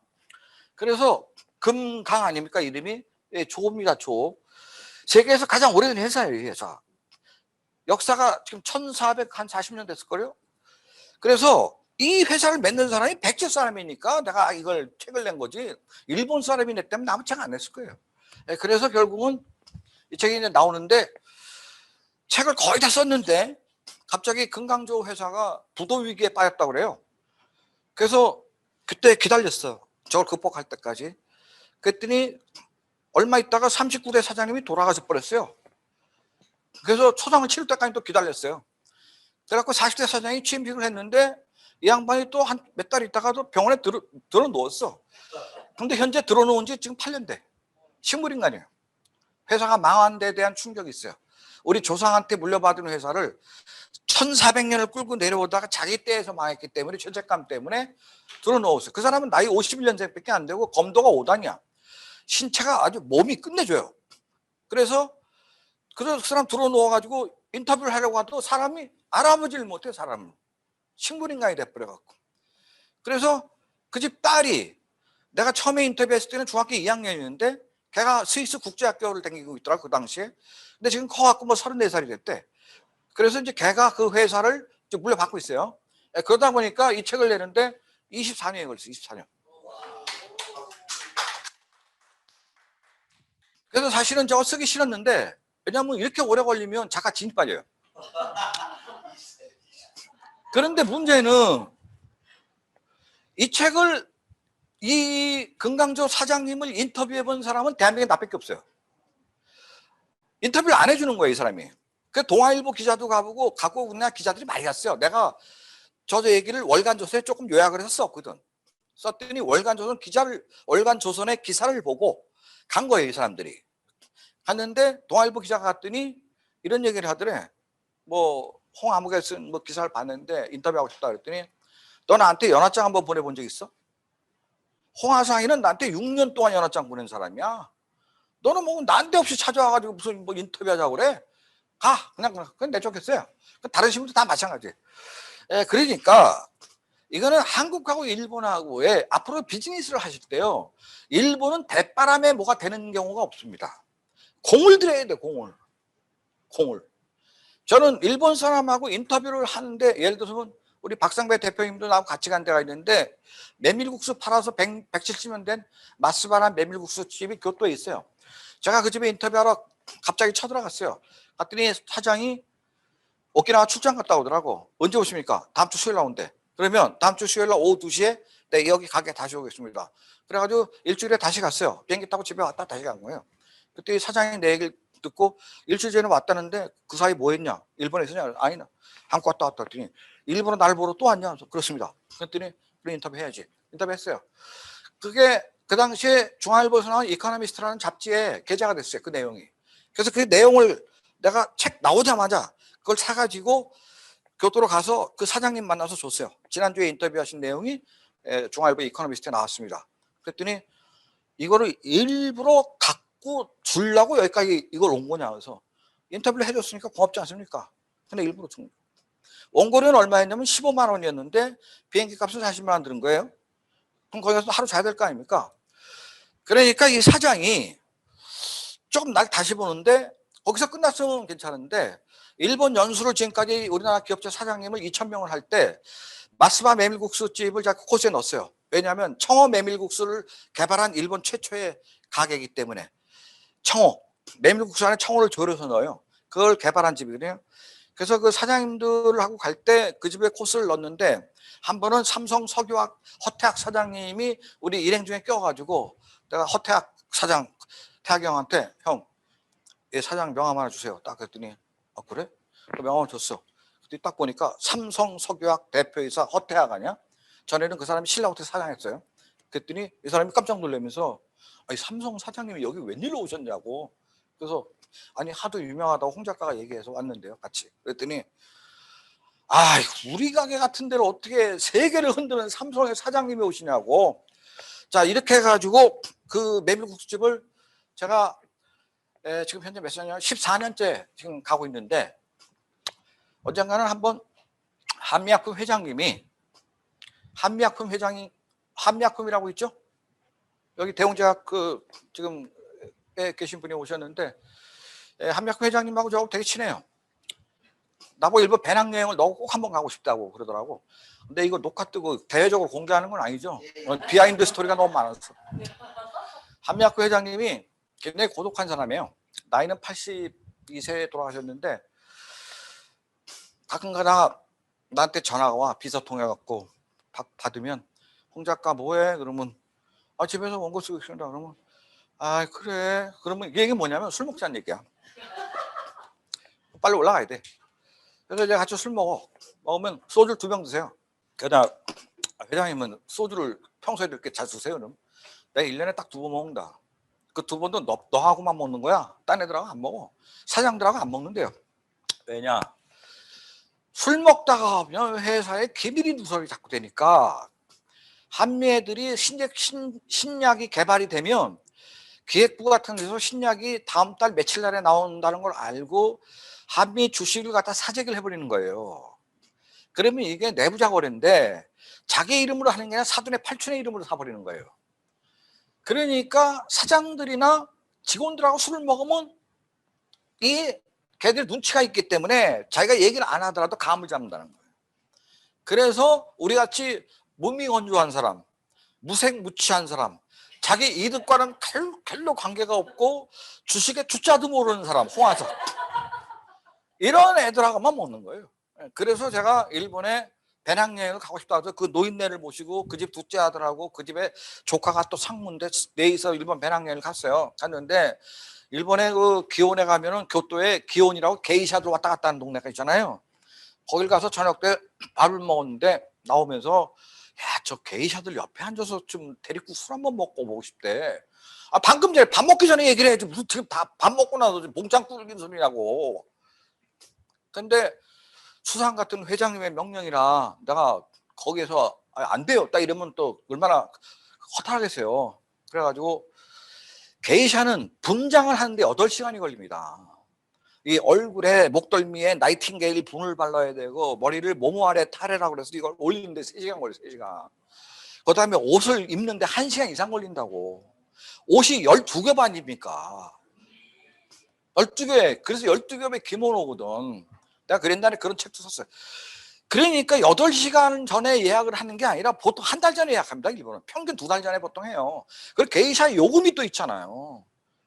그래서 금강 아닙니까? 이름이 조입니다. 조. 세계에서 가장 오래된 회사예요. 이 회사. 역사가 지금 1440년 됐을걸요. 그래서 이 회사를 맺는 사람이 백제 사람이니까 내가 이걸 책을 낸 거지 일본 사람이 냈다면 아무 책 안 냈을 거예요. 그래서 결국은 이 책이 이제 나오는데 책을 거의 다 썼는데 갑자기 금강조 회사가 부도 위기에 빠졌다고 그래요. 그래서 그때 기다렸어요. 저걸 극복할 때까지. 그랬더니 얼마 있다가 39대 사장님이 돌아가셔 버렸어요. 그래서 초상을 치를 때까지 또 기다렸어요. 그래갖고 40대 사장이 취임식을 했는데 이 양반이 또 한 몇 달 있다가도 병원에 들어 누웠어. 근데 현재 들어놓은 지 지금 8년 돼. 식물인간이에요. 회사가 망한 데에 대한 충격이 있어요. 우리 조상한테 물려받은 회사를 1400년을 끌고 내려오다가 자기 때에서 망했기 때문에 죄책감 때문에 들어놓았어요. 그 사람은 나이 51년생밖에 안 되고 검도가 5단이야. 신체가 아주 몸이 끝내줘요. 그래서 그 사람 들어누워가지고 인터뷰를 하려고 해도 사람이 알아보질 못해. 사람은 식물인간이 돼버려갖고. 그래서 그 집 딸이, 내가 처음에 인터뷰했을 때는 중학교 2학년이었는데 걔가 스위스 국제학교를 다니고 있더라고 그 당시에. 근데 지금 커갖고 뭐 34살이 됐대. 그래서 이제 걔가 그 회사를 이제 물려받고 있어요. 그러다 보니까 이 책을 내는데 24년이 걸렸어요. 24년. 그래서 사실은 저거 쓰기 싫었는데, 왜냐하면 이렇게 오래 걸리면 작가 진이 빠져요. 그런데 문제는 이 책을, 이 금강조 사장님을 인터뷰해 본 사람은 대한민국에 나밖에 없어요. 인터뷰를 안 해주는 거예요, 이 사람이. 그 동아일보 기자도 가보고 갖고 그냥 기자들이 많이 갔어요. 내가 저 얘기를 월간조선에 조금 요약을 해서 썼거든. 썼더니 월간조선의 기사를 보고 간 거예요, 이 사람들이. 갔는데 동아일보 기자가 갔더니 이런 얘기를 하더래. 뭐 홍아무개 쓴 뭐 기사를 봤는데 인터뷰하고 싶다 그랬더니, 너 나한테 연하장 한번 보내본 적 있어? 홍하상이는 나한테 6년 동안 연하장 보낸 사람이야. 너는 뭐 난데없이 찾아와가지고 무슨 뭐 인터뷰하자고 그래? 그냥 내쫓겠어요. 다른 신문도 다 마찬가지. 그러니까 이거는 한국하고 일본하고의 앞으로 비즈니스를 하실 때요, 일본은 대바람에 뭐가 되는 경우가 없습니다. 공을 들여야 돼. 공을. 저는 일본 사람하고 인터뷰를 하는데, 예를 들어서 우리 박상배 대표님도 나하고 같이 간 데가 있는데, 메밀국수 팔아서 170년 된 마스바란 메밀국수 집이 교토에 있어요. 제가 그 집에 인터뷰하러 갑자기 쳐들어갔어요. 갔더니 사장이 오키나와 출장 갔다 오더라고. 언제 오십니까? 다음 주 수요일 날 온대. 그러면 다음 주 수요일 날 오후 2시에 네, 여기 가게 다시 오겠습니다. 그래가지고 일주일에 다시 갔어요. 비행기 타고 집에 왔다 다시 간 거예요. 그때 사장이 내 얘기를 듣고, 일주일 전에 왔다는데 그 사이 뭐 했냐? 일본에 있었냐? 아니, 한국 왔다 했더니, 일본에 날 보러 또 왔냐? 그렇습니다. 그랬더니 그래, 인터뷰 해야지. 인터뷰 했어요. 그게 그 당시에 중앙일보에서 나온 이코노미스트라는 잡지에 게재가 됐어요. 그 내용이. 그래서 그 내용을 내가 책 나오자마자 그걸 사가지고 교토로 가서 그 사장님 만나서 줬어요. 지난주에 인터뷰하신 내용이 중앙일보 이코노미스트에 나왔습니다. 그랬더니 이거를 일부러 갖고 주려고 여기까지 이걸 온 거냐. 그래서 인터뷰를 해줬으니까 고맙지 않습니까? 근데 일부러 준 거예요. 원고료는 얼마였냐면 15만 원이었는데 비행기 값은 40만 원 드는 거예요. 그럼 거기 가서 하루 자야 될 거 아닙니까? 그러니까 이 사장이 조금 날 다시 보는데, 거기서 끝났으면 괜찮은데, 일본 연수를 지금까지 우리나라 기업체 사장님을 2,000명을 할 때 마스바 메밀국수 집을 자꾸 코스에 넣었어요. 왜냐하면 청어 메밀국수를 개발한 일본 최초의 가게이기 때문에. 청어, 메밀국수 안에 청어를 절여서 넣어요. 그걸 개발한 집이거든요. 그래서 그 사장님들하고 갈 때 그 집에 코스를 넣었는데, 한 번은 삼성 석유화학 허태학 사장님이 우리 일행 중에 껴가지고, 내가 허태학 사장, 태학이 형한테, 형, 예, 사장 명함 하나 주세요. 딱 그랬더니, 그래? 그 명함을 줬어. 그때 딱 보니까 삼성 석유화학 대표이사 허태학 아니야? 전에는 그 사람이 신라호텔 사장했어요. 그랬더니 이 사람이 깜짝 놀라면서, 아니, 삼성 사장님이 여기 웬일로 오셨냐고. 그래서 아니, 하도 유명하다고 홍 작가가 얘기해서 왔는데요, 같이. 그랬더니, 우리 가게 같은 데를 어떻게 세계를 흔드는 삼성의 사장님이 오시냐고. 자, 이렇게 해가지고 그 메밀국수집을 제가 지금 현재 몇 년이냐, 14년째 지금 가고 있는데, 언젠가는 한번 한미약품 회장님이, 한미약품이라고 있죠? 여기 대웅제약 지금 계신 분이 오셨는데, 한미약품 회장님하고 저하고 되게 친해요. 나보고 일본 배낭여행을 너 꼭 한번 가고 싶다고 그러더라고. 근데 이거 녹화 뜨고 대외적으로 공개하는 건 아니죠. 비하인드 스토리가 너무 많아서. 한미약품 회장님이 굉장히 고독한 사람이에요. 나이는 82세에 돌아가셨는데, 가끔가다 나한테 전화가 와. 비서 통해갖고 받으면, 홍 작가 뭐해? 그러면 집에서 원고 쓰고 있습니다. 그러면 그래. 그러면 이게 뭐냐면 술 먹자는 얘기야. 빨리 올라가야 돼. 그래서 이제 같이 술 먹으면 소주를 2병 드세요. 그러다 회장님은 소주를 평소에 이렇게 잘 드세요? 그럼 내가 1년에 딱 2번 먹는다. 그 2번도 너하고만 먹는 거야. 딴 애들하고 안 먹어. 사장들하고 안 먹는데요. 왜냐? 술 먹다가 하면 회사에 기밀이 누설이 자꾸 되니까, 한미 애들이 신약이 개발이 되면 기획부 같은 데서 신약이 다음 달 며칠 날에 나온다는 걸 알고 한미 주식을 갖다 사재기를 해버리는 거예요. 그러면 이게 내부자 거래인데 자기 이름으로 하는 게 아니라 사돈의 팔촌의 이름으로 사버리는 거예요. 그러니까 사장들이나 직원들하고 술을 먹으면 이 걔들 눈치가 있기 때문에 자기가 얘기를 안 하더라도 감을 잡는다는 거예요. 그래서 우리같이 몸이 건조한 사람, 무색무취한 사람, 자기 이득과는 별로 관계가 없고 주식의 주자도 모르는 사람, 홍화석, 이런 애들하고만 먹는 거예요. 그래서 제가 일본에 배낭여행을 가고 싶다 해서 그 노인네를 모시고 그 집 둘째 아들하고 그 집에 조카가 또 상무인데 넷이서 일본 배낭여행을 갔어요. 갔는데 일본의 그 기온에 가면은 교토에 기온이라고 게이샤들 왔다 갔다 하는 동네가 있잖아요. 거길 가서 저녁 때 밥을 먹었는데 나오면서 야, 저 게이샤들 옆에 앉아서 좀 데리고 술 한번 먹고 보고 싶대. 아, 방금 전에 밥 먹기 전에 얘기를 해야지. 무슨 지금 다 밥 먹고 나서 지금 봉창 꿀긴 소리냐고. 근데 수상 같은 회장님의 명령이라 내가 거기에서 안 돼요. 딱 이러면 또 얼마나 허탈하겠어요. 그래가지고 게이샤는 분장을 하는데 8시간이 걸립니다. 이 얼굴에 목덜미에 나이팅게일 분을 발라야 되고 머리를 모모 아래 타래라고 그래서 이걸 올리는데 3시간 걸려요. 3시간. 그 다음에 옷을 입는데 1시간 이상 걸린다고. 옷이 12겹 아닙니까? 12겹. 그래서 12겹의 기모노거든. 내가 그랜날에 그런 책도 썼어요. 그러니까 8시간 전에 예약을 하는 게 아니라 보통 한 달 전에 예약합니다. 일본은 평균 2달 전에 보통 해요. 그리고 게이샤 요금이 또 있잖아요.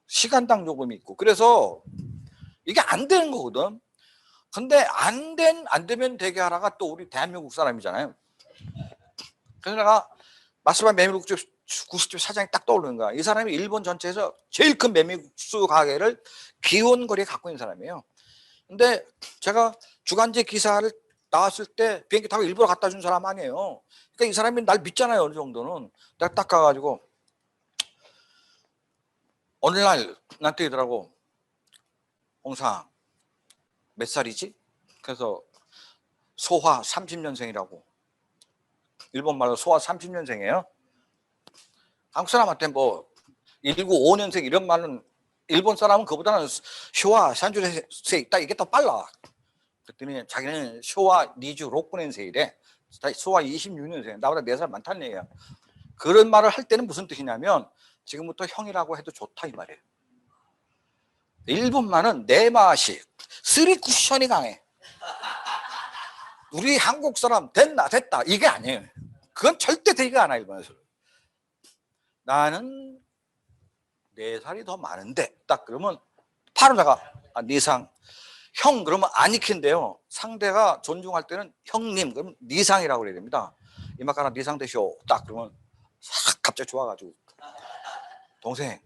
시간당 요금이 있고. 그래서 이게 안 되는 거거든. 근데 안 되면 되게 하라가 또 우리 대한민국 사람이잖아요. 그래서 내가 마스바 메밀국수집 사장이 딱 떠오르는 거야. 이 사람이 일본 전체에서 제일 큰 메밀국수 가게를 기원거리에 갖고 있는 사람이에요. 근데 제가 주간지 기사를 나왔을 때 비행기 타고 일부러 갖다 준 사람 아니에요. 그러니까 이 사람이 날 믿잖아요. 어느 정도는. 내가 딱 가가지고 어느 날 나한테 이러더라고. 홍상 몇 살이지? 그래서 소화 30년생이라고. 일본 말로 소화 30년생이에요. 한국 사람한테 뭐 1955년생 이런 말은 일본 사람은 그보다는 쇼와 산주세 딱 이게 더 빨라. 그랬더니 자기는 쇼와 니주 로쿠넨세이래. 소와 26년생. 나보다 4살 많다는 얘기야. 그런 말을 할 때는 무슨 뜻이냐면 지금부터 형이라고 해도 좋다 이 말이에요. 일본말은 내 맛이 쓰리 쿠션이 강해. 우리 한국 사람 됐다 이게 아니에요. 그건 절대 되지가 않아 일본에서. 나는 4살이 더 많은데 딱 그러면 바로 내가 니상 형 그러면 아니킨데요. 상대가 존중할 때는 형님 그러면 니상이라고 그래야 됩니다. 이마카나 니상 되쇼 딱 그러면 싹 갑자기 좋아가지고 동생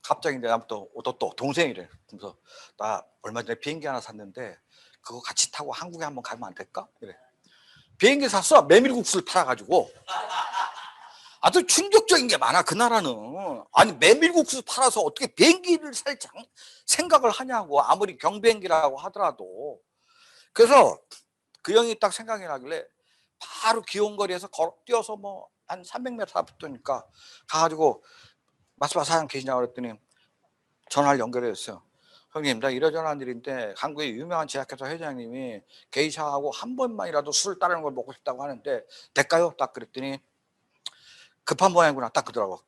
갑자기 이제 나부터 또 동생이래. 그래서 나 얼마 전에 비행기 하나 샀는데 그거 같이 타고 한국에 한번 가면 안 될까? 그래. 비행기 샀어. 메밀국수를 팔아가지고 아주 충격적인 게 많아. 그 나라는 아니 메밀국수 팔아서 어떻게 비행기를 살 생각을 하냐고. 아무리 경비행기라고 하더라도. 그래서 그 형이 딱 생각이 나길래 바로 기온거리에서 뛰어서 뭐 한 300m 붙으니까 가가지고 마스바 사장 계시냐고 그랬더니 전화를 연결했어요. 형님 나 이러저러한 일인데 한국의 유명한 제약회사 회장님이 게이샤하고 한 번만이라도 술을 따르는 걸 먹고 싶다고 하는데 될까요? 딱 그랬더니 급한 모양이구나 딱 그러더라고.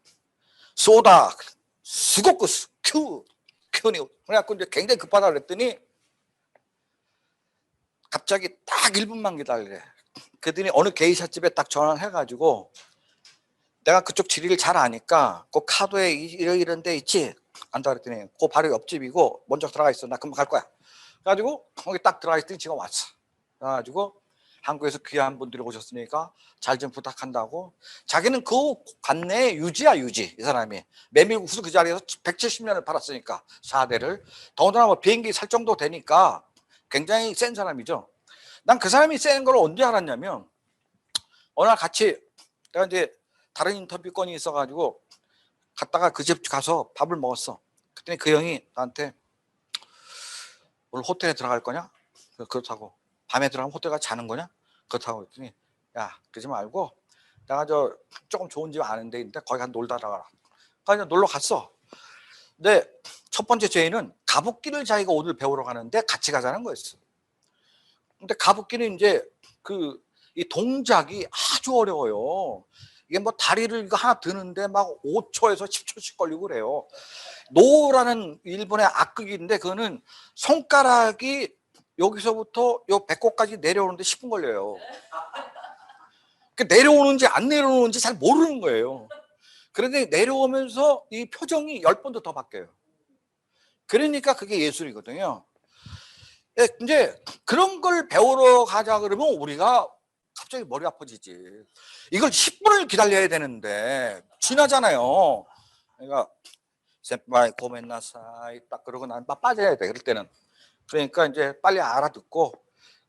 소다 수고쿠스 큐니 그래갖고 이제 굉장히 급하다 그랬더니 갑자기 딱 1분만 기다리래. 그랬더니 어느 게이샤 집에 딱 전화를 해가지고 내가 그쪽 지리를 잘 아니까 그 카드에 이런 데 있지? 안다 그랬더니 그 바로 옆집이고 먼저 들어가 있어. 나 금방 갈 거야. 그래가지고 거기 딱 들어가 있더니 지금 왔어. 그래가지고 한국에서 귀한 분들이 오셨으니까 잘 좀 부탁한다고. 자기는 그 관내에 유지야 유지. 이 사람이 메밀국수 그 자리에서 170년을 팔았으니까 4대를. 더군다나 뭐 비행기 살 정도 되니까 굉장히 센 사람이죠. 난 그 사람이 센 걸 언제 알았냐면 어느 날 같이 내가 이제 다른 인터뷰 건이 있어가지고 갔다가 그 집 가서 밥을 먹었어. 그랬더니 그 형이 나한테 오늘 호텔에 들어갈 거냐? 그렇다고. 밤에 들어가면 호텔 가서 자는 거냐? 그렇다고 그랬더니 야 그러지 말고 내가 저 조금 좋은 집 아는 데 있는데 거기 가서 놀다 가라. 그래서 놀러 갔어. 근데 첫 번째 제의는 가부키를 자기가 오늘 배우러 가는데 같이 가자는 거였어. 근데 가부키는 이제 이 동작이 아주 어려워요. 이게 뭐 다리를 이거 하나 드는데 막 5초에서 10초씩 걸리고 그래요. 노라는 일본의 악극인데 그거는 손가락이 여기서부터 요 배꼽까지 내려오는데 10분 걸려요. 내려오는지 안 내려오는지 잘 모르는 거예요. 그런데 내려오면서 이 표정이 10번도 더 바뀌어요. 그러니까 그게 예술이거든요. 예, 이제 그런 걸 배우러 가자 그러면 우리가 갑자기 머리 아파지지. 이걸 10분을 기다려야 되는데 지나잖아요. 그러니까 센파이 고멘나사이 딱 그러고 난 빠져야 돼. 그럴 때는. 그러니까 이제 빨리 알아듣고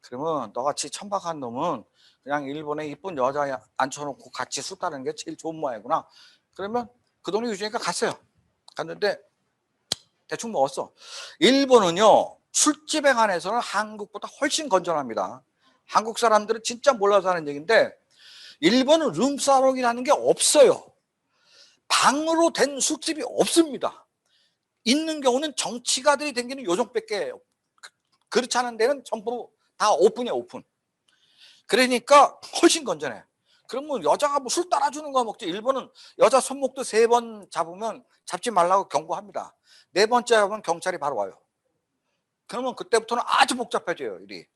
그러면 너같이 천박한 놈은 그냥 일본에 이쁜 여자 앉혀놓고 같이 술 따는 게 제일 좋은 모양이구나. 그러면 그 돈이 유지니까 갔어요. 갔는데 대충 먹었어. 일본은요 술집에 관해서는 한국보다 훨씬 건전합니다. 한국 사람들은 진짜 몰라서 하는 얘기인데 일본은 룸사롱이라는 게 없어요. 방으로 된 술집이 없습니다. 있는 경우는 정치가들이 댕기는 요정밖에 그렇지 않은 데는 전부 다 오픈이야 오픈. 그러니까 훨씬 건전해. 그러면 여자가 뭐 술 따라주는 거 먹지. 일본은 여자 손목도 3번 잡으면 잡지 말라고 경고합니다. 4번째 잡으면 경찰이 바로 와요. 그러면 그때부터는 아주 복잡해져요 일이.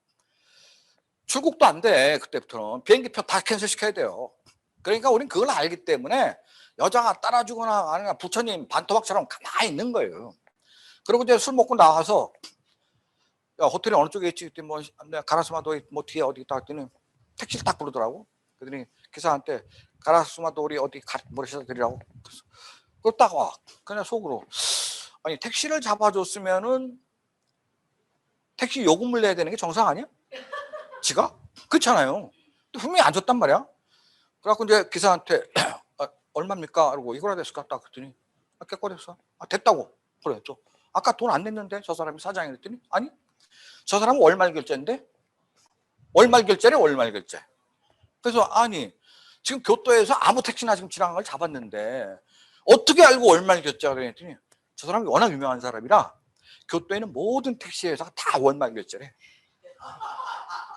출국도 안 돼. 그때부터는 비행기표 다 캔슬 시켜야 돼요. 그러니까 우린 그걸 알기 때문에 여자가 따라주거나 아니면 부처님 반토막처럼 가만히 있는 거예요. 그리고 이제 술 먹고 나와서 야, 호텔이 어느 쪽에 있지? 그때 뭐 가라스마도 뭐 뒤에 어디 있다 했더니 택시를 딱 부르더라고. 그랬더니 기사한테 가라스마도 우리 어디 모셔다 드리라고. 그걸 딱 와. 그냥 속으로 아니 택시를 잡아줬으면은 택시 요금을 내야 되는 게 정상 아니야? 지가? 그렇잖아요. 분명히 안 줬단 말이야. 그래갖고 이제 기사한테 아, 얼마입니까? 그러고 이거라 됐을까? 딱 그랬더니 깨꼬렸어. 됐다고. 그랬죠. 아까 돈 안 냈는데 저 사람이 사장이 그랬더니 아니 저 사람은 월말 결제인데 월말 결제래 월말 결제. 그래서 아니 지금 교토에서 아무 택시나 지금 지나간 걸 잡았는데 어떻게 알고 월말 결제가 그랬더니 저 사람이 워낙 유명한 사람이라 교토에는 모든 택시 회사가 다 월말 결제래.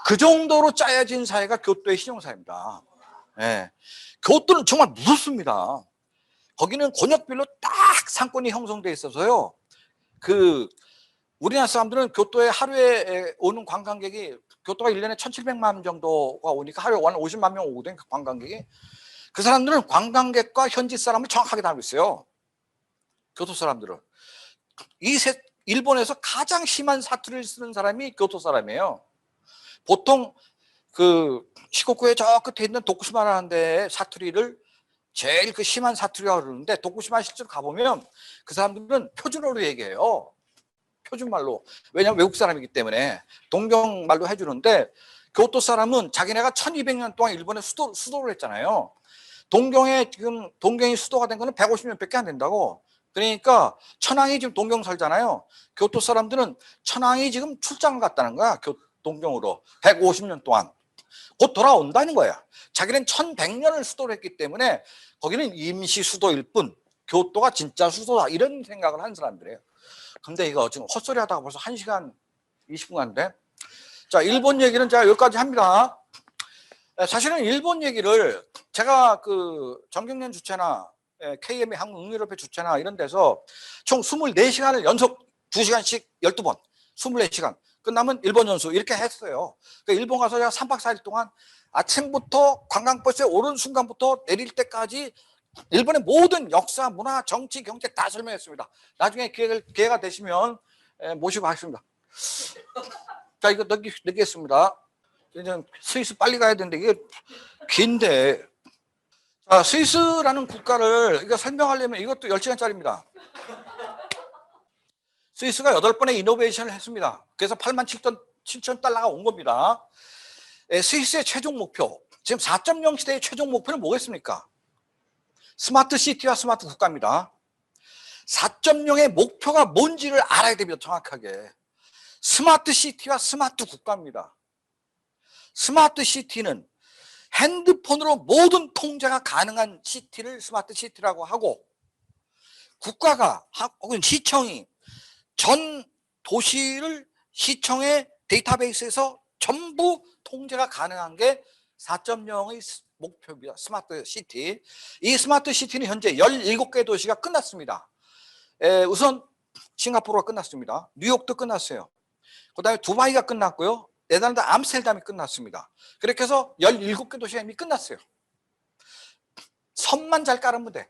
그 정도로 짜여진 사회가 교토의 신용사회입니다. 예. 교토는 정말 무섭습니다. 거기는 권역별로 딱 상권이 형성돼 있어서요. 우리나라 사람들은 교토에 하루에 오는 관광객이 교토가 1년에 1,700만 정도가 오니까 하루에 50만 명 오거든 관광객이. 그 사람들은 관광객과 현지 사람을 정확하게 다 알고 있어요. 교토 사람들은. 일본에서 가장 심한 사투리를 쓰는 사람이 교토 사람이에요. 보통 시코쿠의 저 끝에 있는 도쿠시마라는 데의 사투리를 제일 심한 사투리라고 그러는데 도쿠시마 실제로 가보면 그 사람들은 표준어로 얘기해요. 표준말로. 왜냐하면 외국 사람이기 때문에 동경말로 해주는데 교토 사람은 자기네가 1200년 동안 일본의 수도를 했잖아요. 동경이 수도가 된 거는 150년밖에 안 된다고. 그러니까 천황이 지금 동경 살잖아요. 교토 사람들은 천황이 지금 출장을 갔다는 거야. 동경으로 150년 동안. 곧 돌아온다는 거야. 자기는 1100년을 수도를 했기 때문에 거기는 임시 수도일 뿐 교토가 진짜 수도다 이런 생각을 한 사람들이에요. 근데 이거 지금 헛소리 하다가 벌써 1시간 20분 간데. 자, 일본 얘기는 제가 여기까지 합니다. 사실은 일본 얘기를 제가 정경련 주최나 KM의 한국응유협회 주최나 이런 데서 총 24시간을 연속 2시간씩 12번 24시간 끝나면 일본 연수 이렇게 했어요. 그러니까 일본 가서 제가 3박 4일 동안 아침부터 관광버스에 오른 순간부터 내릴 때까지 일본의 모든 역사, 문화, 정치, 경제 다 설명했습니다. 나중에 기회가 되시면 모시고 하겠습니다. 자, 이거 넘기겠습니다. 이제 스위스 빨리 가야 되는데 이게 긴데. 자, 스위스라는 국가를 이거 설명하려면 이것도 10시간짜리입니다. 스위스가 8번의 이노베이션을 했습니다. 그래서 87,000달러가 온 겁니다. 스위스의 최종 목표, 지금 4.0 시대의 최종 목표는 뭐겠습니까? 스마트 시티와 스마트 국가입니다. 4.0의 목표가 뭔지를 알아야 됩니다. 정확하게. 스마트 시티와 스마트 국가입니다. 스마트 시티는 핸드폰으로 모든 통제가 가능한 시티를 스마트 시티라고 하고, 국가가 혹은 시청이 전 도시를 시청의 데이터베이스에서 전부 통제가 가능한 게 4.0의 목표입니다. 스마트 시티. 이 스마트 시티는 현재 17개 도시가 끝났습니다. 우선 싱가포르가 끝났습니다. 뉴욕도 끝났어요. 그다음에 두바이가 끝났고요. 네덜란드 암스테르담이 끝났습니다. 그렇게 해서 17개 도시가 이미 끝났어요. 선만 잘 깔으면 돼.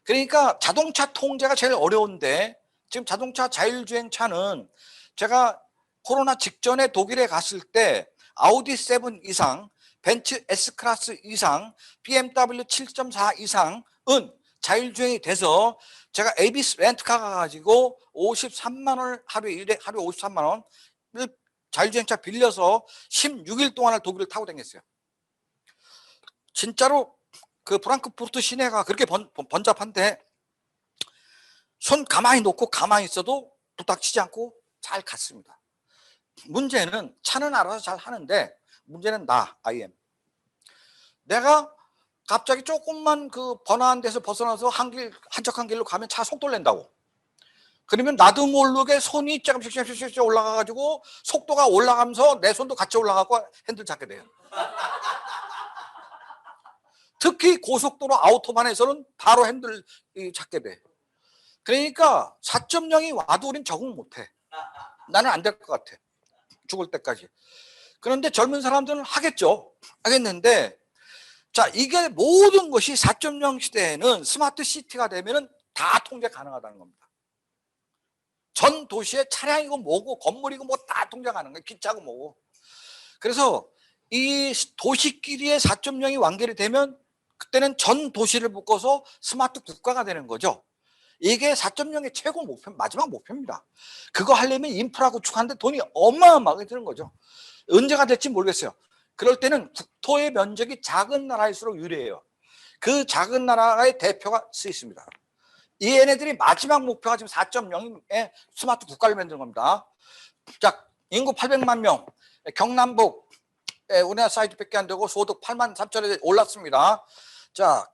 그러니까 자동차 통제가 제일 어려운데 지금 자동차 자율주행차는 제가 코로나 직전에 독일에 갔을 때 아우디 7 이상, 벤츠 S클래스 이상, BMW 7.4 이상은 자율주행이 돼서 제가 에이비스 렌트카 가가지고 53만 원을 하루에 53만 원을 자율주행차 빌려서 16일 동안을 독일을 타고 다녔어요. 진짜로 그 프랑크푸르트 시내가 그렇게 번잡한데 손 가만히 놓고 가만히 있어도 부닥치지 않고 잘 갔습니다. 문제는 차는 알아서 잘 하는데 문제는 I am. 내가 갑자기 조금만 그 번화한 데서 벗어나서 한적한 길로 가면 차 속도를 낸다고. 그러면 나도 모르게 손이 조금씩 올라가가지고 속도가 올라가면서 내 손도 같이 올라가고 핸들 잡게 돼요. 특히 고속도로 아우토반에서는 바로 핸들 잡게 돼. 그러니까 4.0이 와도 우린 적응 못해. 나는 안 될 것 같아. 죽을 때까지. 그런데 젊은 사람들은 하겠죠. 하겠는데 자, 이게 모든 것이 4.0 시대에는 스마트 시티가 되면은 다 통제 가능하다는 겁니다. 전 도시의 차량이고 뭐고 건물이고 뭐 다 통제 가능해요. 기차고 뭐고. 그래서 이 도시끼리의 4.0이 완결이 되면 그때는 전 도시를 묶어서 스마트 국가가 되는 거죠. 이게 4.0의 최고 목표, 마지막 목표입니다. 그거 하려면 인프라 구축하는데 돈이 어마어마하게 드는 거죠. 언제가 될지 모르겠어요. 그럴 때는 국토의 면적이 작은 나라일수록 유리해요. 그 작은 나라의 대표가 스위스입니다. 이 얘네들이 마지막 목표가 지금 4.0의 스마트 국가를 만드는 겁니다. 자, 인구 800만 명, 경남북, 우리나라 사이즈밖에 안 되고 소득 8만 3천에 올랐습니다. 자,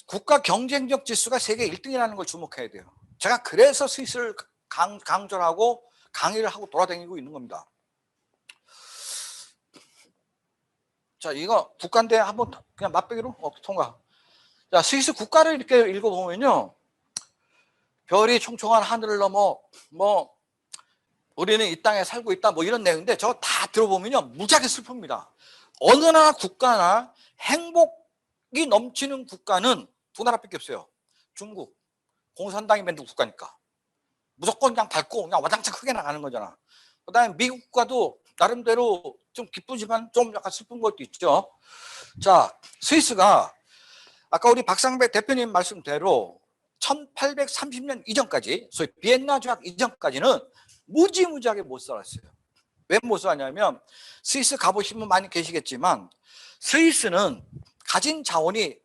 국가 경쟁력 지수가 세계 1등이라는 걸 주목해야 돼요. 제가 그래서 스위스를 강조하고 강의를 하고 돌아다니고 있는 겁니다. 자, 이거 국가인데 한번 그냥 맛보기로 통과. 자, 스위스 국가를 이렇게 읽어보면요. 별이 총총한 하늘을 넘어 뭐 우리는 이 땅에 살고 있다 뭐 이런 내용인데 저거 다 들어보면요. 무지하게 슬픕니다. 어느 나라 국가나 행복이 넘치는 국가는 두 나라밖에 없어요. 중국, 공산당이 만든 국가니까. 무조건 그냥 밟고 그냥 와장창 크게 나가는 거잖아. 그 다음에 미국 국가도 나름대로 좀 기쁘지만 좀 약간 슬픈 것도 있죠. 자, 스위스가 아까 우리 박상배 대표님 말씀대로 1830년 이전까지 소위 비엔나 조약 이전까지는 무지무지하게 못 살았어요. 왜 못 살았냐면 스위스 가보신 분 많이 계시겠지만 스위스는 가진 자원이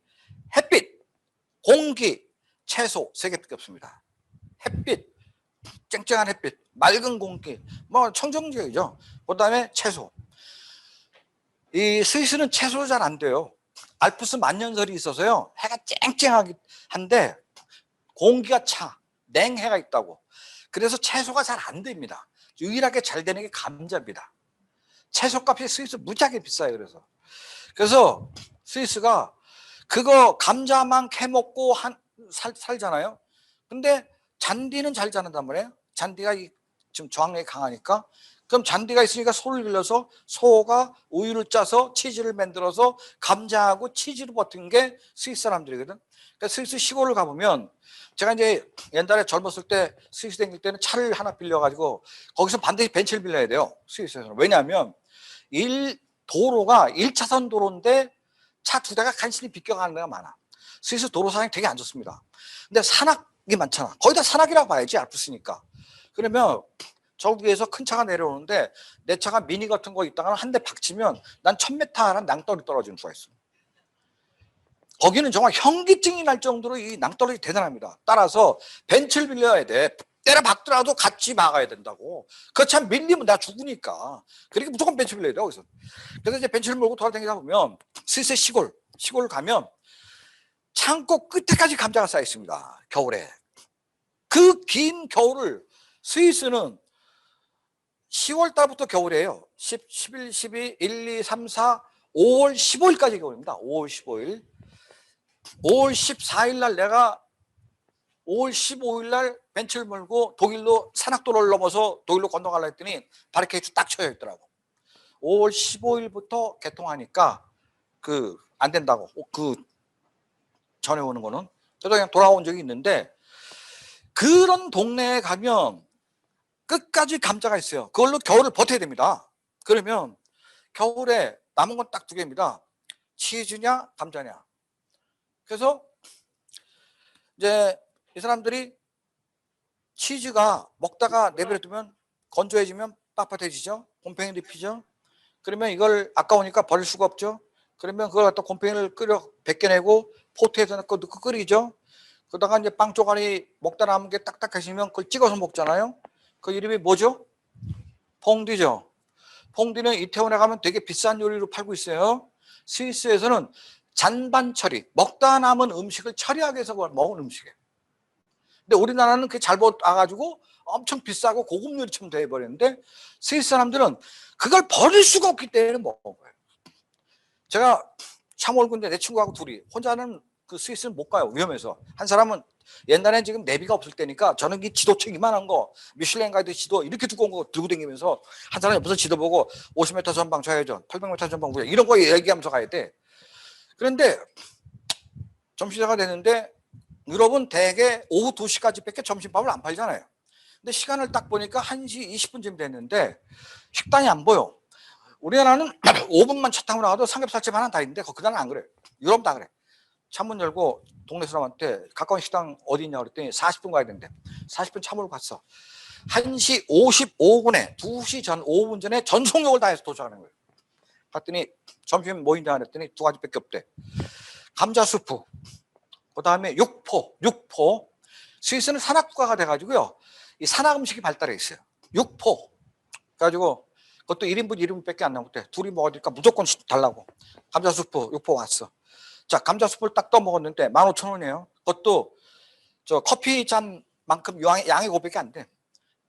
햇빛, 공기, 채소 세 개밖에 없습니다. 햇빛, 쨍쨍한 햇빛, 맑은 공기, 뭐 청정지역이죠. 그다음에 채소. 이 스위스는 채소도 잘 안 돼요. 알프스 만년설이 있어서요. 해가 쨍쨍하긴 한데 공기가 차, 냉해가 있다고. 그래서 채소가 잘 안 됩니다. 유일하게 잘 되는 게 감자입니다. 채소값이 스위스 무지하게 비싸요. 그래서 스위스가 그거 감자만 캐먹고 살잖아요. 근데 잔디는 잘 자란단 말이에요. 잔디가 지금 저항력이 강하니까. 그럼 잔디가 있으니까 소를 길러서 소가 우유를 짜서 치즈를 만들어서 감자하고 치즈로 버틴 게 스위스 사람들이거든. 그러니까 스위스 시골을 가보면 제가 이제 옛날에 젊었을 때 스위스 다닐 때는 차를 하나 빌려가지고 거기서 반드시 벤츠를 빌려야 돼요. 스위스에서는. 왜냐하면 도로가 1차선 도로인데 차 두 대가 간신히 비껴가는 데가 많아. 스위스 도로 상황이 되게 안 좋습니다. 근데 산악이 많잖아. 거의 다 산악이라고 봐야지 알프스니까. 그러면 저 위에서 큰 차가 내려오는데 내 차가 미니 같은 거 있다가 한 대 박치면 난 1000m란 낭떠러지 떨어지는 수가 있어. 거기는 정말 현기증이 날 정도로 이 낭떠러지 대단합니다. 따라서 벤츠를 빌려야 돼. 때려 박더라도 같이 막아야 된다고. 그렇지 않으면 밀리면 내가 죽으니까. 그러니까 무조건 벤츠 빌려야 돼 거기서. 그래서 이제 벤츠를 몰고 돌아다니다 보면 스위스 시골 가면 창고 끝에까지 감자가 쌓여 있습니다. 겨울에. 그 긴 겨울을 스위스는 10월 달부터 겨울이에요. 10, 11, 12, 1, 2, 3, 4, 5월 15일까지 겨울입니다. 5월 15일. 5월 14일 날 내가 5월 15일 날 벤츠를 몰고 독일로 산악도로를 넘어서 독일로 건너가려 했더니 바리케이트 딱 쳐져 있더라고. 5월 15일부터 개통하니까 안 된다고. 전에 오는 거는. 그래서 그냥 돌아온 적이 있는데, 그런 동네에 가면 끝까지 감자가 있어요. 그걸로 겨울을 버텨야 됩니다. 그러면 겨울에 남은 건 딱 두 개입니다. 치즈냐 감자냐. 그래서 이제 이 사람들이 치즈가 먹다가 내버려두면 건조해지면 빳빳해지죠. 곰팡이도 피죠. 그러면 이걸 아까우니까 버릴 수가 없죠. 그러면 그걸 갖다 곰팡이를 벗겨내고 포트에서 넣고 끓이죠. 그러다가 이제 빵 쪼가리 먹다 남은 게 딱딱해지면 그걸 찍어서 먹잖아요. 그 이름이 뭐죠? 퐁디죠. 퐁디는 이태원에 가면 되게 비싼 요리로 팔고 있어요. 스위스에서는 잔반 처리, 먹다 남은 음식을 처리하기 위해서 먹은 음식이에요. 근데 우리나라는 그게 잘못 와가지고 엄청 비싸고 고급 요리처럼 돼버렸는데, 스위스 사람들은 그걸 버릴 수가 없기 때문에 먹은 거예요. 제가 차 몰고 있는데 내 친구하고 둘이, 혼자는 그 스위스는 못 가요. 위험해서. 한 사람은 옛날엔 지금 내비가 없을 때니까 저는 이 지도책 이만한 거, 미슐랭 가이드 지도 이렇게 두꺼운 거 들고 다니면서, 한 사람이 옆에서 지도 보고 50m 전방 좌회전, 800m 전방 우회전 이런 거 얘기하면서 가야 돼. 그런데 점심시간이 됐는데 유럽은 대개 오후 2시까지밖에 점심밥을 안 팔잖아요. 근데 시간을 딱 보니까 1시 20분쯤 됐는데 식당이 안 보여. 우리나라는 5분만 차 타고 나가도 삼겹살집 하나 다 있는데 그 나라는 안 그래. 유럽 다 그래. 창문 열고 동네 사람한테 가까운 식당 어디 있냐고 그랬더니 40분 가야 된대. 40분 차 몰고 갔어. 1시 55분에 2시 전 5분 전에 전속력을 다해서 도착하는 거예요. 갔더니 점심 뭐 있냐 그랬더니 두 가지밖에 없대. 감자 수프, 그 다음에 육포. 스위스는 산악국가가 돼가지고요, 이 산악 음식이 발달해 있어요. 육포 그래가지고 그것도 1인분 1인분밖에 안 나오대. 둘이 먹으니까 무조건 달라고. 감자 수프, 육포 왔어. 자, 감자 수프를 딱 떠 먹었는데 15,000원이에요. 그것도 저 커피 잔만큼 양이 그거밖에 안 돼.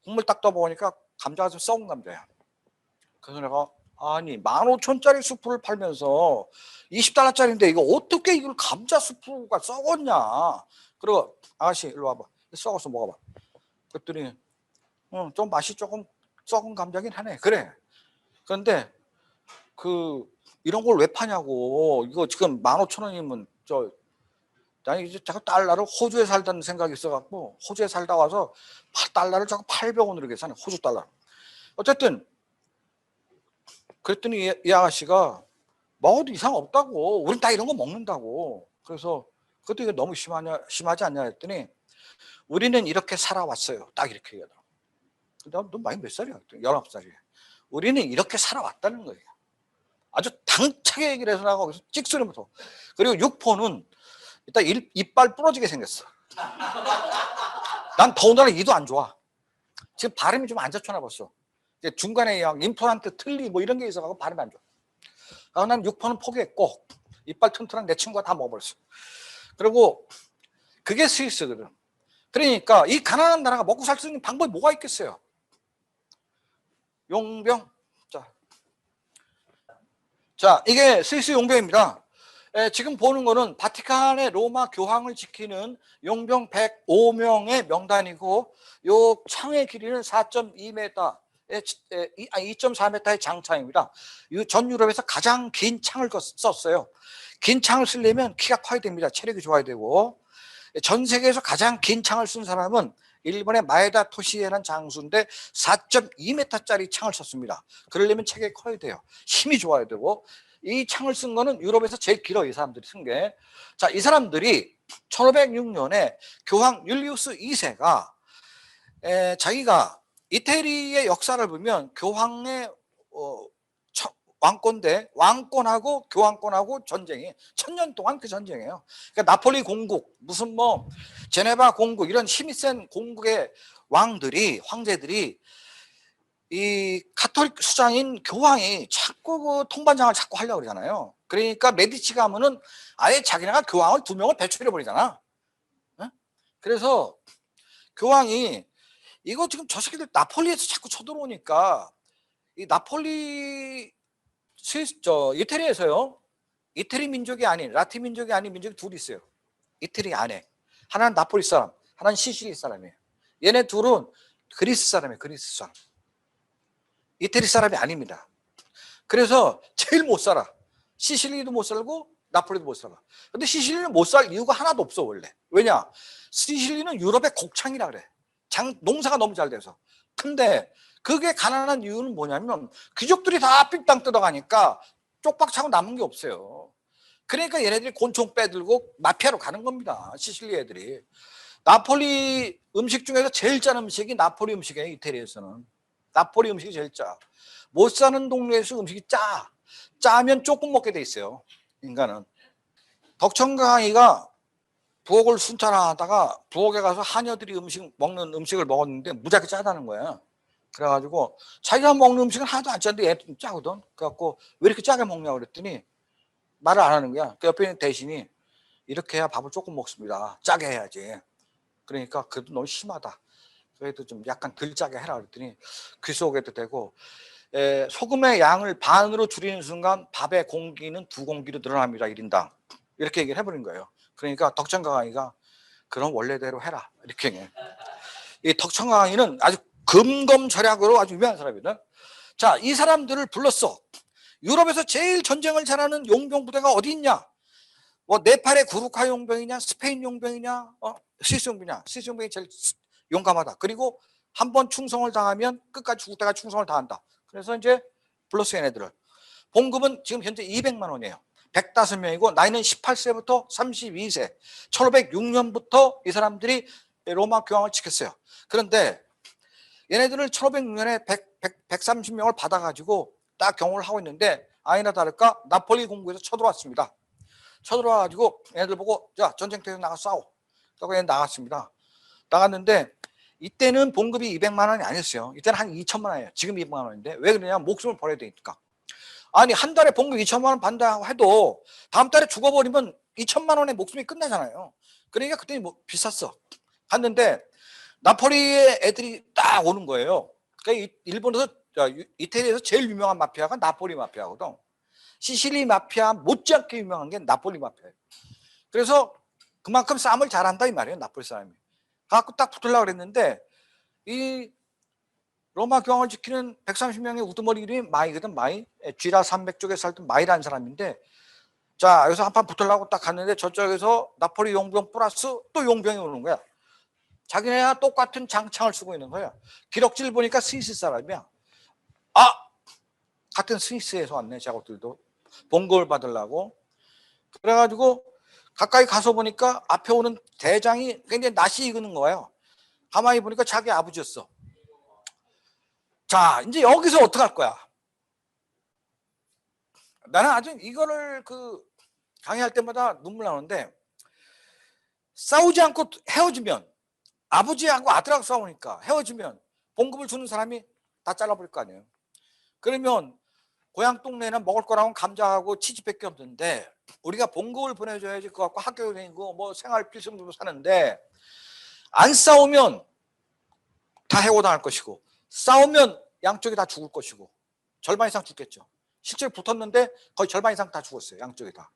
국물 딱 떠 먹으니까 감자가 좀 썩은 감자야. 그래서 내가, 아니 15,000원짜리 수프를 팔면서 20달러짜리인데 이거 어떻게 이걸 감자 수프가 썩었냐. 그리고 아가씨 일로 와봐, 썩어서 먹어봐. 그랬더니 좀 맛이 조금 썩은 감자긴 하네. 그래. 그런데 이런 걸 왜 파냐고. 이거 지금 15,000원이면 아니 이제 자꾸 달러를 호주에 살다는 생각이 있어갖고 호주에 살다 와서 달러를 자꾸 800원으로 계산해. 호주 달러. 어쨌든 그랬더니 이 아가씨가 먹어도 이상 없다고. 우린 다 이런 거 먹는다고. 그래서 그것도 이게 너무 심하지 않냐 했더니 우리는 이렇게 살아왔어요. 딱 이렇게 얘기하더라고. 너 많이 몇 살이야? 19살이야. 우리는 이렇게 살아왔다는 거예요. 아주 당차게 얘기를 해서 나가고 찍소리부터. 그리고 육포는 일단 이빨 부러지게 생겼어. 난 더군다나 이도 안 좋아. 지금 발음이 좀 안 좋잖아 벌써. 중간에 임플란트 틀리 뭐 이런 게 있어가지고 발음이 안 좋아. 난 육포는 포기했고 이빨 튼튼한 내 친구가 다 먹어버렸어. 그리고 그게 스위스거든. 그러니까 이 가난한 나라가 먹고 살 수 있는 방법이 뭐가 있겠어요? 용병. 자, 이게 스위스 용병입니다. 지금 보는 거는 바티칸의 로마 교황을 지키는 용병 105명의 명단이고, 요 창의 길이는 4.2m, 2.4m의 장창입니다. 전 유럽에서 가장 긴 창을 썼어요. 긴 창을 쓰려면 키가 커야 됩니다. 체력이 좋아야 되고. 전 세계에서 가장 긴 창을 쓴 사람은 일본의 마에다 토시에라는 장수인데 4.2m짜리 창을 썼습니다. 그러려면 체격이 커야 돼요. 힘이 좋아야 되고. 이 창을 쓴 거는 유럽에서 제일 길어요. 이 사람들이 쓴 게. 자, 이 사람들이 1506년에 교황 율리우스 2세가 자기가 이태리의 역사를 보면 교황의 왕권하고 교황권하고 전쟁이 1000년 동안 그 전쟁이에요. 그러니까 나폴리 공국, 무슨 뭐 제네바 공국, 이런 힘이 센 공국의 황제들이 이 가톨릭 수장인 교황이 자꾸 통반장을 자꾸 하려고 그러잖아요. 그러니까 메디치 가문은 아예 자기네가 교황을 2명을 배출해 버리잖아. 그래서 교황이 이거 지금 저 새끼들 나폴리에서 자꾸 쳐들어오니까 이 나폴리 이태리에서요. 이태리 민족이 아닌 라틴 민족이 아닌 민족이 둘이 있어요. 이태리 안에 하나는 나폴리 사람, 하나는 시실리 사람이에요. 얘네 둘은 그리스 사람이에요. 그리스 사람. 이태리 사람이 아닙니다. 그래서 제일 못 살아. 시실리도 못 살고 나폴리도 못 살아. 근데 시실리는 못 살 이유가 하나도 없어 원래. 왜냐? 시실리는 유럽의 곡창이라 그래. 농사가 너무 잘 돼서. 근데 그게 가난한 이유는 뭐냐면 귀족들이 다 삥땅 뜯어가니까 쪽박차고 남은 게 없어요. 그러니까 얘네들이 곤충 빼들고 마피아로 가는 겁니다. 시실리 애들이. 나폴리 음식 중에서 제일 짠 음식이 나폴리 음식이에요. 이태리에서는. 나폴리 음식이 제일 짜. 못 사는 동네에서 음식이 짜. 짜면 조금 먹게 돼 있어요. 인간은. 덕천강이가 부엌을 순찰하다가 부엌에 가서 하녀들이 먹는 음식을 먹었는데 무지하게 짜다는 거야. 그래가지고 자기가 먹는 음식은 하나도 안 짜는데 얘 짜거든. 그래갖고 왜 이렇게 짜게 먹냐고 그랬더니 말을 안 하는 거야. 그 옆에 있는 대신이 이렇게 해야 밥을 조금 먹습니다. 짜게 해야지. 그러니까 그래도 너무 심하다. 그래도 좀 약간 덜 짜게 해라 그랬더니 귀 속에도 되고 소금의 양을 반으로 줄이는 순간 밥의 공기는 2공기로 늘어납니다. 1인당. 이렇게 얘기를 해버린 거예요. 그러니까 덕천강이가 그럼 원래대로 해라. 이렇게 얘기해. 이 덕천강이는 아주 금검절약으로 아주 유명한 사람이거든. 자, 이 사람들을 불렀어. 유럽에서 제일 전쟁을 잘하는 용병 부대가 어디 있냐? 뭐 네팔의 구루카 용병이냐, 스페인 용병이냐, 스위스 용병이냐. 스위스 용병이 제일 용감하다. 그리고 한번 충성을 당하면 끝까지 죽을 때까지 충성을 다한다. 그래서 이제 불렀어 얘네들을. 봉급은 지금 현재 200만 원이에요. 105명이고 나이는 18세부터 32세. 1506년부터 이 사람들이 로마 교황을 지켰어요. 그런데 얘네들을 1506년에 130명을 받아가지고 딱 경호를 하고 있는데 아니나 다를까 나폴리 공국에서 쳐들어왔습니다. 쳐들어와가지고 얘네들 보고 자 전쟁터에서 나가 싸워. 그래서 얘네 나갔습니다. 나갔는데 이때는 봉급이 200만 원이 아니었어요. 이때는 한 2천만 원이에요. 지금 200만 원인데 왜 그러냐? 목숨을 버려야 되니까. 아니 한 달에 봉급 2천만 원 받는다고 해도 다음 달에 죽어버리면 2천만 원의 목숨이 끝나잖아요. 그러니까 그때 뭐 비쌌어. 갔는데 나폴리의 애들이 딱 오는 거예요. 그러니까 일본에서 이태리에서 제일 유명한 마피아가 나폴리 마피아거든. 시실리 마피아 못지않게 유명한 게 나폴리 마피아예요. 그래서 그만큼 싸움을 잘한다 이 말이에요. 나폴리 사람이. 갖고 딱 붙으려고 그랬는데 이 로마 교황을 지키는 130명의 우두머리 이름이 마이거든. 마이. 쥐라 300쪽에 살던 마이라는 사람인데 자 여기서 한판 붙으려고 딱 갔는데 저쪽에서 나폴리 용병 플러스 또 용병이 오는 거야. 자기네가 똑같은 장창을 쓰고 있는 거야. 기록지를 보니까 스위스 사람이야. 아! 같은 스위스에서 왔네. 저것들도. 봉급을 받으려고. 그래가지고 가까이 가서 보니까 앞에 오는 대장이 굉장히 낯이 익는 거예요. 가만히 보니까 자기 아버지였어. 자, 이제 여기서 어떡할 거야? 나는 아주 이거를 강의할 때마다 눈물 나오는데 싸우지 않고 헤어지면 아버지하고 아들하고 싸우니까 헤어지면 봉급을 주는 사람이 다 잘라버릴 거 아니에요. 그러면 고향 동네는 먹을 거라고는 감자하고 치즈밖에 없는데 우리가 봉급을 보내줘야지 그거 갖고 학교 다니고 뭐 생활 필수품도 사는데 안 싸우면 다 해고당할 것이고 싸우면 양쪽이 다 죽을 것이고 절반 이상 죽겠죠. 실제로 붙었는데 거의 절반 이상 다 죽었어요. 양쪽이 다.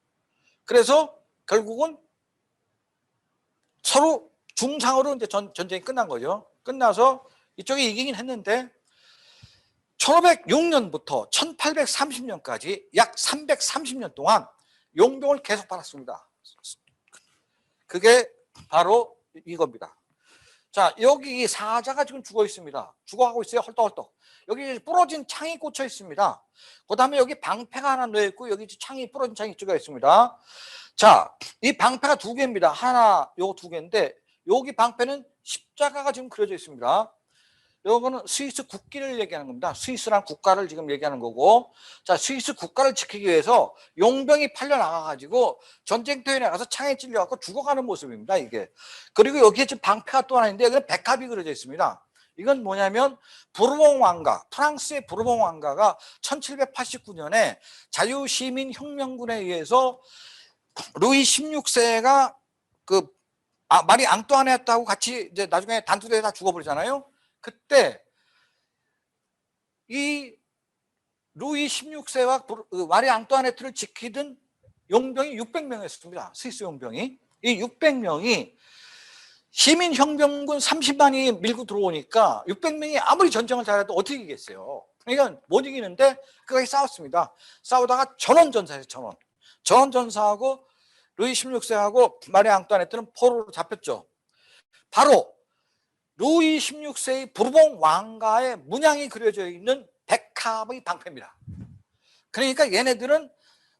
그래서 결국은 서로 중상으로 이제 전쟁이 끝난 거죠. 끝나서 이쪽이 이기긴 했는데 1506년부터 1830년까지 약 330년 동안 용병을 계속 받았습니다. 그게 바로 이겁니다. 자, 여기 사자가 지금 죽어 있습니다. 죽어가고 있어요. 헐떡헐떡. 여기 부러진 창이 꽂혀 있습니다. 그 다음에 여기 방패가 하나 놓여 있고 여기 창이 부러진 창이 찍어 있습니다. 자, 이 방패가 2개입니다. 하나, 요거 2개인데 여기 방패는 십자가가 지금 그려져 있습니다. 요거는 스위스 국기를 얘기하는 겁니다. 스위스란 국가를 지금 얘기하는 거고, 자, 스위스 국가를 지키기 위해서 용병이 팔려 나가가지고 전쟁터에 나가서 창에 찔려갖고 죽어가는 모습입니다. 이게. 그리고 여기에 지금 방패가 또 하나 있는데 여기는 백합이 그려져 있습니다. 이건 뭐냐면 부르봉 왕가, 프랑스의 부르봉 왕가가 1789년에 자유시민혁명군에 의해서 루이 16세가 마리 앙뚜아네트하고 같이 이제 나중에 단두대에 다 죽어버리잖아요. 그때 이 루이 16세와 마리 앙뚜아네트를 지키던 용병이 600명이었습니다. 스위스 용병이. 이 600명이 시민혁명군 30만이 밀고 들어오니까 600명이 아무리 전쟁을 잘해도 어떻게 이기겠어요. 그러니까 못 이기는데 그가 싸웠습니다. 싸우다가 전원전사에서 전원전사하고 루이 16세하고 마리 앙뚜아네트는 포로로 잡혔죠. 바로 루이 16세의 부르봉 왕가의 문양이 그려져 있는 백합의 방패입니다. 그러니까 얘네들은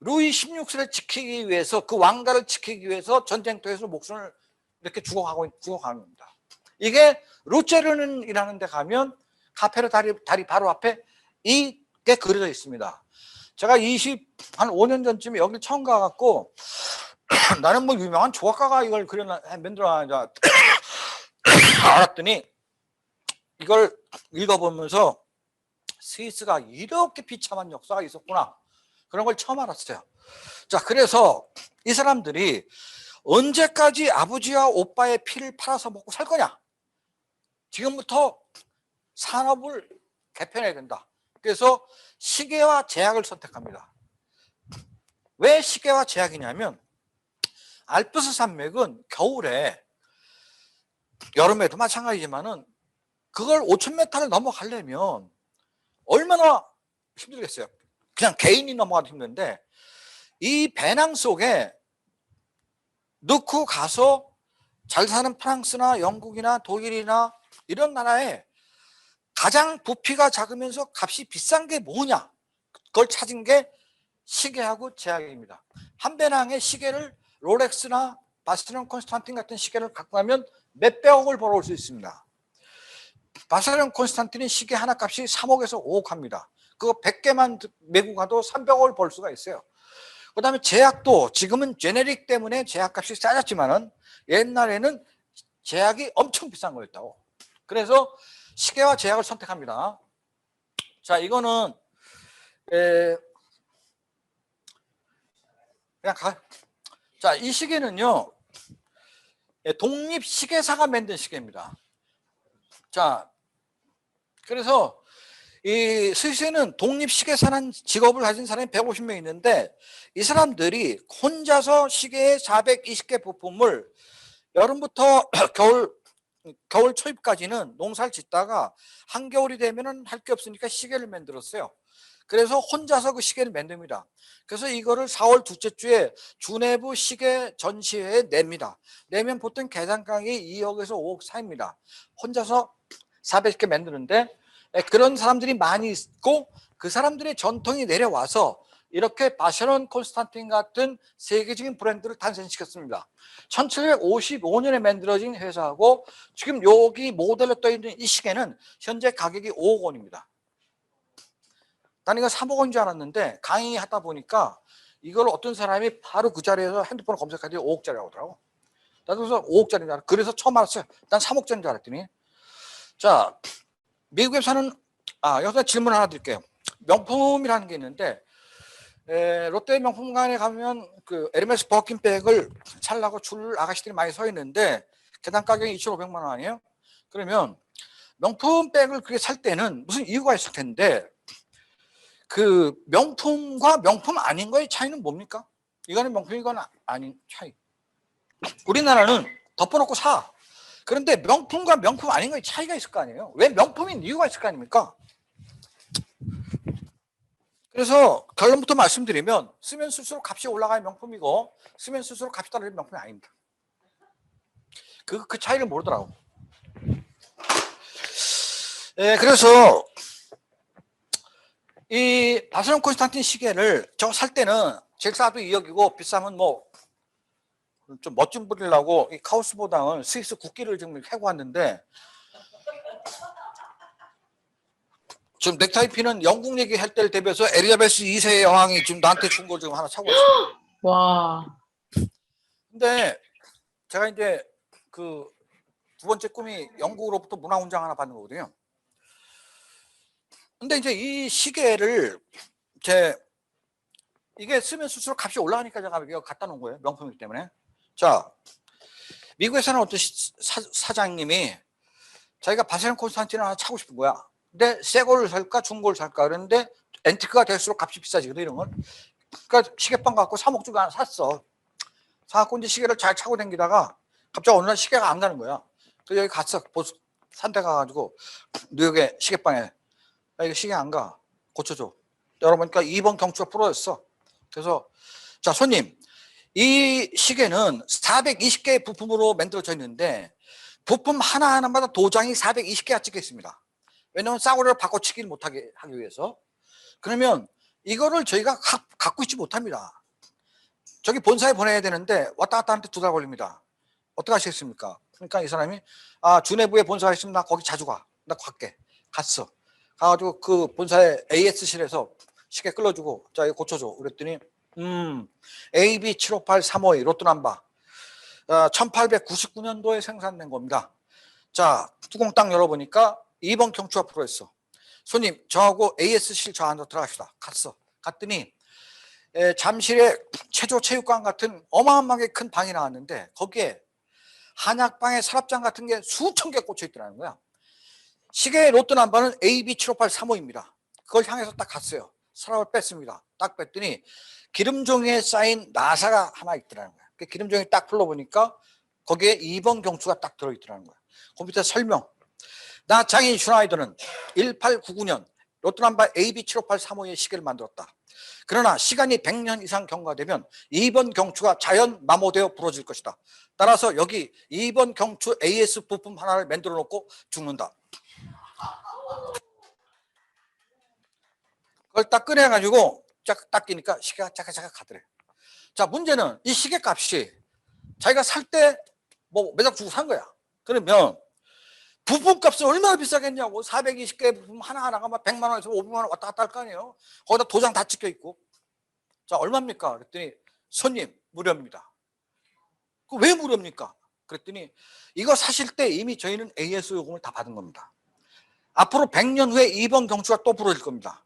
루이 16세를 지키기 위해서, 그 왕가를 지키기 위해서 전쟁터에서 목숨을 이렇게 죽어가는 겁니다. 이게 루체른이라는 데 가면 카페르 다리 바로 앞에 이게 그려져 있습니다. 제가 한 5년 전쯤에 여기 처음 가갖고 나는 뭐 유명한 조각가가 이걸 만들어놨냐 알았더니 이걸 읽어보면서 스위스가 이렇게 비참한 역사가 있었구나, 그런 걸 처음 알았어요. 자, 그래서 이 사람들이 언제까지 아버지와 오빠의 피를 팔아서 먹고 살 거냐? 지금부터 산업을 개편해야 된다. 그래서 시계와 제약을 선택합니다. 왜 시계와 제약이냐면 알프스 산맥은 겨울에, 여름에도 마찬가지지만은 그걸 5,000m를 넘어가려면 얼마나 힘들겠어요. 그냥 개인이 넘어가도 힘든데 이 배낭 속에 넣고 가서 잘 사는 프랑스나 영국이나 독일이나 이런 나라에 가장 부피가 작으면서 값이 비싼 게 뭐냐, 그걸 찾은 게 시계하고 제약입니다. 한 배낭의 시계를 롤렉스나 바스론 콘스탄틴 같은 시계를 갖고 가면 몇백억을 벌어올 수 있습니다. 바스론 콘스탄틴은 시계 하나 값이 3억에서 5억 합니다. 그거 100개만 메고 가도 300억을 벌 수가 있어요. 그 다음에 제약도 지금은 제네릭 때문에 제약값이 싸졌지만은 옛날에는 제약이 엄청 비싼 거였다고. 그래서 시계와 제약을 선택합니다. 자, 이거는 자, 이 시계는요 독립시계사가 만든 시계입니다. 자, 그래서 이 스위스에는 독립시계사라는 직업을 가진 사람이 150명 있는데 이 사람들이 혼자서 시계의 420개 부품을 여름부터 겨울 초입까지는 농사를 짓다가 한겨울이 되면은 할 게 없으니까 시계를 만들었어요. 그래서 혼자서 그 시계를 만듭니다. 그래서 이거를 4월 둘째 주에 주네브 시계 전시회에 냅니다. 내면 보통 계산가액이 2억에서 5억 사이입니다. 혼자서 400개 만드는데 그런 사람들이 많이 있고 그 사람들의 전통이 내려와서 이렇게 바샤론 콘스탄틴 같은 세계적인 브랜드를 탄생시켰습니다. 1755년에 만들어진 회사하고 지금 여기 모델로 떠 있는 이 시계는 현재 가격이 5억 원입니다. 나는 이거 3억 원인 줄 알았는데 강의하다 보니까 이걸 어떤 사람이 바로 그 자리에서 핸드폰을 검색하더니 5억짜리라고 하더라고. 나도 그래서 5억짜리인 줄 알았어요. 그래서 처음 알았어요. 난 3억짜리인 줄 알았더니. 자, 미국에 사는, 여기서 질문 하나 드릴게요. 명품이라는 게 있는데 롯데 명품관에 가면 그 에르메스 버킨백을 살라고 줄 아가씨들이 많이 서 있는데 계단 가격이 2,500만 원 아니에요? 그러면 명품백을 그렇게 살 때는 무슨 이유가 있을 텐데 그 명품과 명품 아닌 거의 차이는 뭡니까? 이거는 명품이거나 아닌 차이. 우리나라는 덮어놓고 사. 그런데 명품과 명품 아닌 거의 차이가 있을 거 아니에요? 왜 명품인 이유가 있을 거 아닙니까? 그래서 결론부터 말씀드리면 쓰면 쓸수록 값이 올라가야 명품이고 쓰면 쓸수록 값이 떨어지면 명품이 아닙니다. 그 차이를 모르더라고. 그래서 이 바스론 콘스탄틴 시계를 저 살 때는 제일 싸도 2억이고 비싸면 뭐 좀 멋진 부리려고 이 카우스보다는 스위스 국기를 지금 해고 왔는데 지금 넥타이 피는 영국 얘기할 때를 대비해서 엘리자베스 2세 여왕이 지금 나한테 준 거 지금 하나 사고 있어요.
와.
근데 제가 이제 그 두 번째 꿈이 영국으로부터 문화훈장 하나 받는 거거든요. 근데 이제 이 시계를 이게 쓰면 쓸수록 값이 올라가니까 제가 이거 갖다 놓은 거예요. 명품이기 때문에. 자, 미국에서는 어떤 사장님이 자기가 바세론 콘스탄틴을 하나 사고 싶은 거야. 근데 새 거를 살까 중고를 살까 그랬는데 앤티크가 될수록 값이 비싸지거든 이런 건. 그러니까 시계방 갖고 3억 주고 하나 샀어. 사갖고 이제 시계를 잘 차고 다니다가 갑자기 어느 날 시계가 안 가는 거야. 그래서 여기 갔어. 산대 가가지고 뉴욕의 시계방에 야, 이거 시계 안 가. 고쳐줘. 열어보니까 2번 경추가 부러졌어. 그래서 자 손님 이 시계는 420개의 부품으로 만들어져 있는데 부품 하나하나마다 도장이 420개가 찍혀 있습니다. 왜냐하면 싸구려를 바꿔치기를 못하게 하기 위해서. 그러면 이거를 저희가 갖고 있지 못합니다. 저기 본사에 보내야 되는데 왔다 갔다 하는데 2달 걸립니다. 어떻게 하시겠습니까? 그러니까 이 사람이 주내부에 본사가 있으면 나 거기 자주 가. 나 갈게. 갔어. 가가지고 그 본사의 AS실에서 시계 끌어주고 자 이거 고쳐줘. 그랬더니 AB758352 로또 넘버 1899년도에 생산된 겁니다. 자 뚜껑 딱 열어보니까 2번 경추가 풀어있어. 손님 저하고 AS실 저 안으로 들어갑시다. 갔더니 잠실에 체조체육관 같은 어마어마하게 큰 방이 나왔는데 거기에 한약방에 서랍장 같은 게 수천 개 꽂혀 있더라는 거야. 시계의 로또 넘버는 AB75835입니다. 그걸 향해서 딱 갔어요. 서랍을 뺐습니다. 딱 뺐더니 기름종이에 쌓인 나사가 하나 있더라는 거야. 그 기름종이 딱 풀러보니까 거기에 2번 경추가 딱 들어있더라는 거야. 컴퓨터 설명. 나 장인 슈나이더는 1899년 로또 넘버 AB75835의 시계를 만들었다. 그러나 시간이 100년 이상 경과되면 2번 경추가 자연 마모되어 부러질 것이다. 따라서 여기 2번 경추 AS 부품 하나를 만들어 놓고 죽는다. 그걸 딱 꺼내가지고 딱 끼니까 시계가 자각자각 가더래. 자 문제는 이 시계 값이 자기가 살 때 뭐 몇 억 주고 산 거야. 그러면 부품 값은 얼마나 비싸겠냐고. 420개 부품 하나하나가 막 100만 원에서 500만 원 왔다 갔다 할 거 아니에요. 거기다 도장 다 찍혀 있고. 자 얼마입니까? 그랬더니 손님 무료입니다. 그 왜 무료입니까? 그랬더니 이거 사실 때 이미 저희는 AS 요금을 다 받은 겁니다. 앞으로 100년 후에 2번 경추가 또 부러질 겁니다.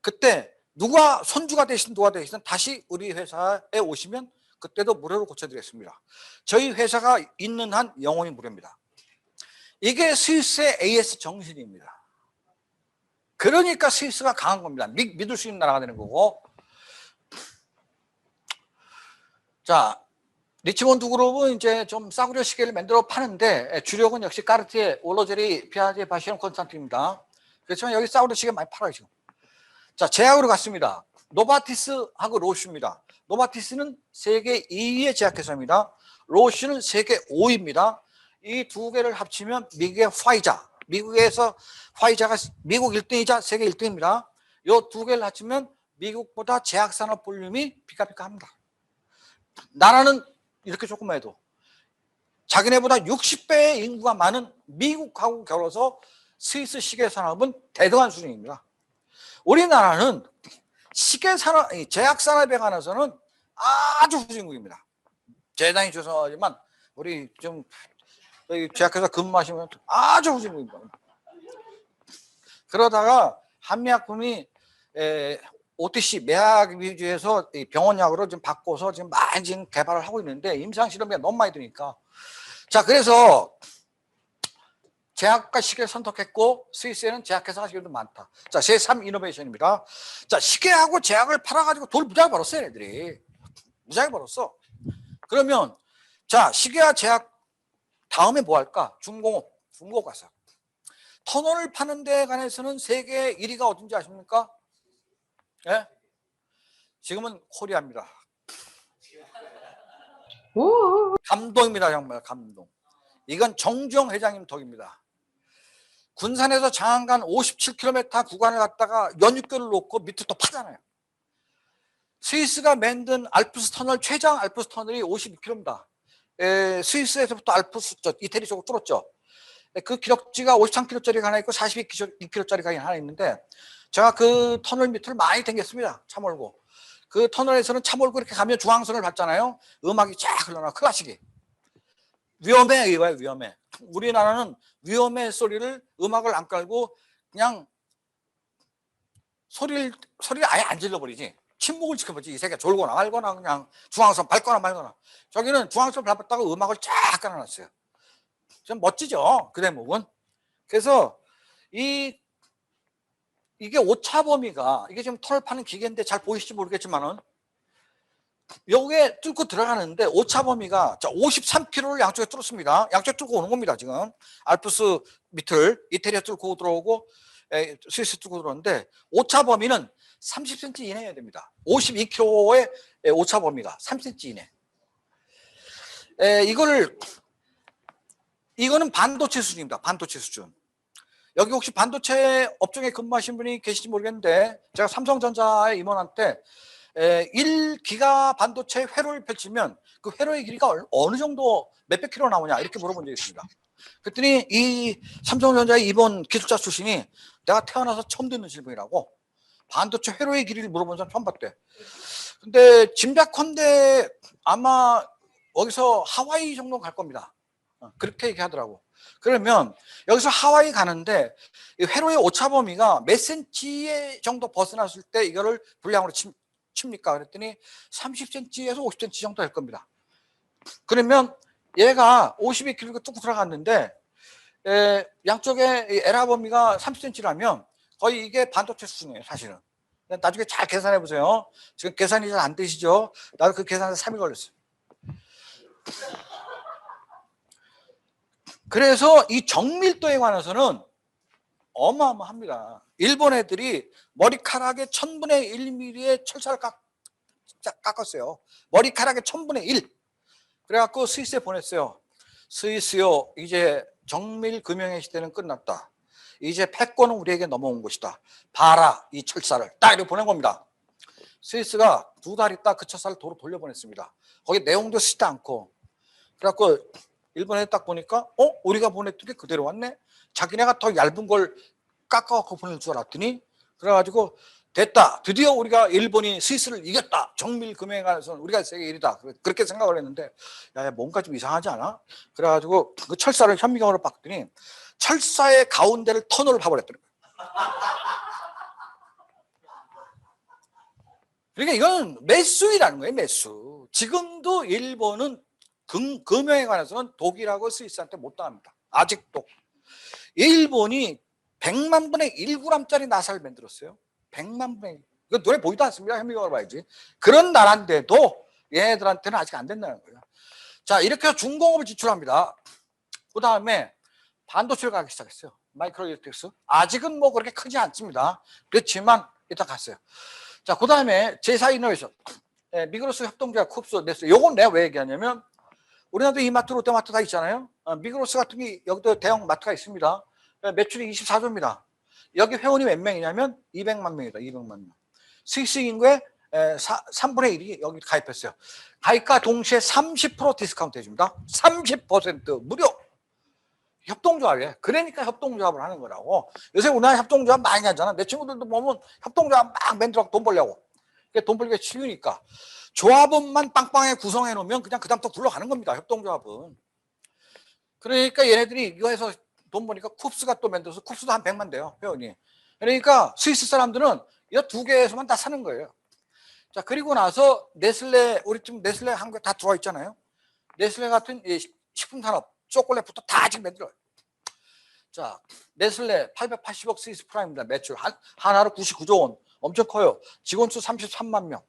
그때 누가 손주가 되시든 누가 되시든 다시 우리 회사에 오시면 그때도 무료로 고쳐드리겠습니다. 저희 회사가 있는 한 영원히 무료입니다. 이게 스위스의 AS 정신입니다. 그러니까 스위스가 강한 겁니다. 믿을 수 있는 나라가 되는 거고. 자, 리치몬드 그룹은 이제 좀 싸구려 시계를 만들어 파는데 주력은 역시 까르티에, 올로제리, 피아제, 바시론, 콘스탄틴입니다. 그렇지만 여기 싸구려 시계 많이 팔아요 지금. 자, 제약으로 갔습니다. 노바티스하고 로슈입니다. 노바티스는 세계 2위의 제약회사입니다. 로슈는 세계 5위입니다. 이 두 개를 합치면 미국의 화이자, 미국에서 화이자가 미국 1등이자 세계 1등입니다. 이 두 개를 합치면 미국보다 제약산업 볼륨이 피카피카합니다. 나라는 이렇게 조금만 해도 자기네보다 60배의 인구가 많은 미국하고 겨뤄서 스위스 시계 산업은 대등한 수준입니다. 우리나라는 시계 산업, 제약 산업에 관해서는 아주 후진국입니다. 대단히 죄송하지만 우리 좀 제약회사 근무하시면 아주 후진국입니다. 그러다가 한미약품이 OTC 매약 위주에서 병원약으로 좀 바꿔서 지금 많이 지금 개발을 하고 있는데 임상 실험이 너무 많이 드니까. 자, 그래서 제약과 시계를 선택했고 스위스에는 제약회사가 지금도 많다. 자, 제3 이노베이션입니다. 자, 시계하고 제약을 팔아가지고 돈 무지하게 벌었어요, 애들이. 무지하게 벌었어. 그러면 자, 시계와 제약 다음에 뭐 할까? 중공업 가서. 터널을 파는 데 관해서는 세계 1위가 어딘지 아십니까? 예? 지금은 코리아입니다. 감동입니다, 정말 감동. 이건 정주영 회장님 덕입니다. 군산에서 장안간 57km 구간을 갔다가 연육교를 놓고 밑에 또 파잖아요. 스위스가 만든 알프스 터널, 최장 알프스 터널이 52km입니다. 스위스에서부터 알프스, 이태리 쪽으로 뚫었죠. 그 기록지가 53km짜리가 하나 있고 42km짜리가 하나 있는데 제가 그 터널 밑을 많이 댕겼습니다. 차 몰고. 그 터널에서는 차 몰고 이렇게 가면 중앙선을 봤잖아요. 음악이 쫙 흘러나 클래식이. 위험해 이거야, 위험해. 우리나라는 위험해 소리를 음악을 안 깔고 그냥 소리를 아예 안 질러버리지. 침묵을 지켜보지. 이 새끼가 졸거나 말거나 그냥 중앙선 밟거나 말거나. 저기는 중앙선 밟았다고 음악을 쫙 깔아놨어요. 좀 멋지죠, 그 대목은. 그래서 이게 오차 범위가, 이게 지금 털을 파는 기계인데 잘 보이실지 모르겠지만은 여기에 뚫고 들어가는데 오차 범위가 53km를 양쪽에 뚫었습니다. 양쪽에 뚫고 오는 겁니다. 지금 알프스 밑을 이태리에 뚫고 들어오고 스위스 뚫고 들어오는데 오차 범위는 30cm 이내여야 됩니다. 52km의 오차 범위가 30cm 이내. 이거는 반도체 수준입니다. 반도체 수준. 여기 혹시 반도체 업종에 근무하신 분이 계실지 모르겠는데, 제가 삼성전자의 임원한테 1기가 반도체 회로를 펼치면 그 회로의 길이가 어느 정도 몇백 킬로 나오냐 이렇게 물어본 적이 있습니다. 그랬더니 이 삼성전자의 임원 기술자 출신이 내가 태어나서 처음 듣는 질문이라고, 반도체 회로의 길이를 물어본 사람 처음 봤대. 근데 짐작컨대 아마 여기서 하와이 정도 갈 겁니다. 그렇게 얘기하더라고. 그러면 여기서 하와이 가는데 회로의 오차 범위가 몇 cm 정도 벗어났을 때 이거를 분량으로 칩니까? 그랬더니 30cm에서 50cm 정도 될 겁니다. 그러면 얘가 52km 뚝 들어갔는데 양쪽에 에라 범위가 30cm라면 거의 이게 반도체 수준이에요, 사실은. 나중에 잘 계산해 보세요. 지금 계산이 잘 안 되시죠? 나도 그 계산에서 3일 걸렸어요. 그래서 이 정밀도에 관해서는 어마어마합니다. 일본 애들이 머리카락의 1000분의 1mm의 철사를 깎았어요. 머리카락의 1000분의 1. 그래갖고 스위스에 보냈어요. 스위스요, 이제 정밀 금형의 시대는 끝났다. 이제 패권은 우리에게 넘어온 것이다. 봐라, 이 철사를. 딱 이렇게 보낸 겁니다. 스위스가 2달 있다 그 철사를 도로 돌려보냈습니다. 거기 내용도 쓰지도 않고. 그래갖고 일본에 딱 보니까 우리가 보냈던 게 그대로 왔네. 자기네가 더 얇은 걸 깎아갖고 보낼 줄 알았더니, 그래가지고 됐다, 드디어 우리가 일본이 스위스를 이겼다, 정밀 금융에 관해서는 우리가 세계 1위다 그렇게 생각을 했는데, 야 뭔가 좀 이상하지 않아? 그래가지고 그 철사를 현미경으로 봤더니 철사의 가운데를 터널을 파버렸더니, 그러니까 이건 매수이라는 거예요. 매수. 지금도 일본은 금융에 관해서는 독일하고 스위스한테 못 당합니다. 아직도. 일본이 100만 분의 1g짜리 나사를 만들었어요. 100만 분의 1. 이거 눈에 보이도 않습니다. 현미경으로 봐야지. 그런 나라인데도 얘네들한테는 아직 안 된다는 거예요. 자, 이렇게 해서 중공업을 지출합니다. 그 다음에 반도체를 가기 시작했어요. 마이크로 일렉트릭스. 아직은 뭐 그렇게 크지 않습니다. 그렇지만 일단 갔어요. 자, 그 다음에 제4 이노베이션. 미그로스 협동조합, 쿱스, 네스. 요건 내가 왜 얘기하냐면, 우리나라도 이마트, 롯데마트 다 있잖아요. 미그로스 같은 게 여기도 대형 마트가 있습니다. 매출이 24조입니다. 여기 회원이 몇 명이냐면 200만 명이다. 200만 명. 스위스 인구의 3분의 1이 여기 가입했어요. 가입과 동시에 30% 디스카운트 해줍니다. 30% 무료. 협동조합이에요. 그러니까 협동조합을 하는 거라고. 요새 우리나라 협동조합 많이 하잖아. 내 친구들도 보면 협동조합 막 만들어 돈 벌려고. 돈 벌기가 쉬우니까. 조합원만 빵빵하게 구성해 놓으면 그냥 그다음부터 굴러가는 겁니다. 협동조합은. 그러니까 얘네들이 이거 해서 돈 버니까 쿱스가 또 만들어서 쿱스도 한 100만 돼요, 회원이. 그러니까 스위스 사람들은 이 두 개에서만 다 사는 거예요. 자, 그리고 나서 네슬레, 우리 지금 네슬레 한국에 다 들어와 있잖아요. 네슬레 같은 식품산업, 초콜릿부터 다 아직 만들어요. 자, 네슬레 880억 스위스 프라임입니다. 매출 하나로 99조 원. 엄청 커요. 직원 수 33만 명.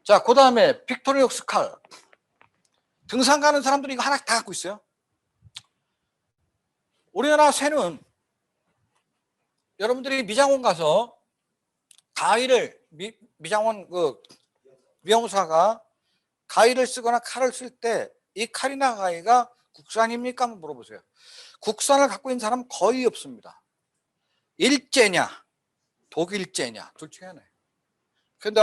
자, 그 다음에 빅토리옥스 칼. 등산 가는 사람들이 이거 하나 다 갖고 있어요. 우리나라 새는 여러분들이 미장원 가서 가위를 미장원 그 미용사가 가위를 쓰거나 칼을 쓸 때 이 칼이나 가위가 국산입니까? 한번 물어보세요. 국산을 갖고 있는 사람은 거의 없습니다. 일제냐 독일제냐 둘 중에 하나예요. 근데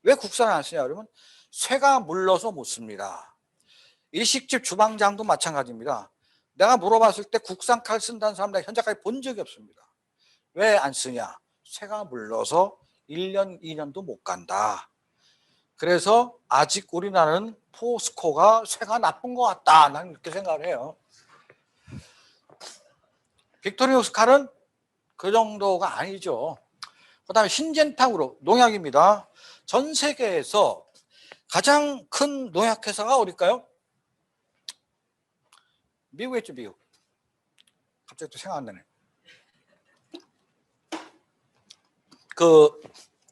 왜 국산을 안 쓰냐 그러면 쇠가 물러서 못 씁니다. 일식집 주방장도 마찬가지입니다. 내가 물어봤을 때 국산 칼 쓴다는 사람 내가 현재까지 본 적이 없습니다. 왜 안 쓰냐? 쇠가 물러서 1년, 2년도 못 간다. 그래서 아직 우리나라는 포스코가 쇠가 나쁜 것 같다. 나는 이렇게 생각을 해요. 빅토리우스 칼은 그 정도가 아니죠. 그 다음에 신젠탕으로 농약입니다. 전 세계에서 가장 큰 농약회사가 어딜까요? 미국이죠, 미국. 갑자기 또 생각 안 나네. 그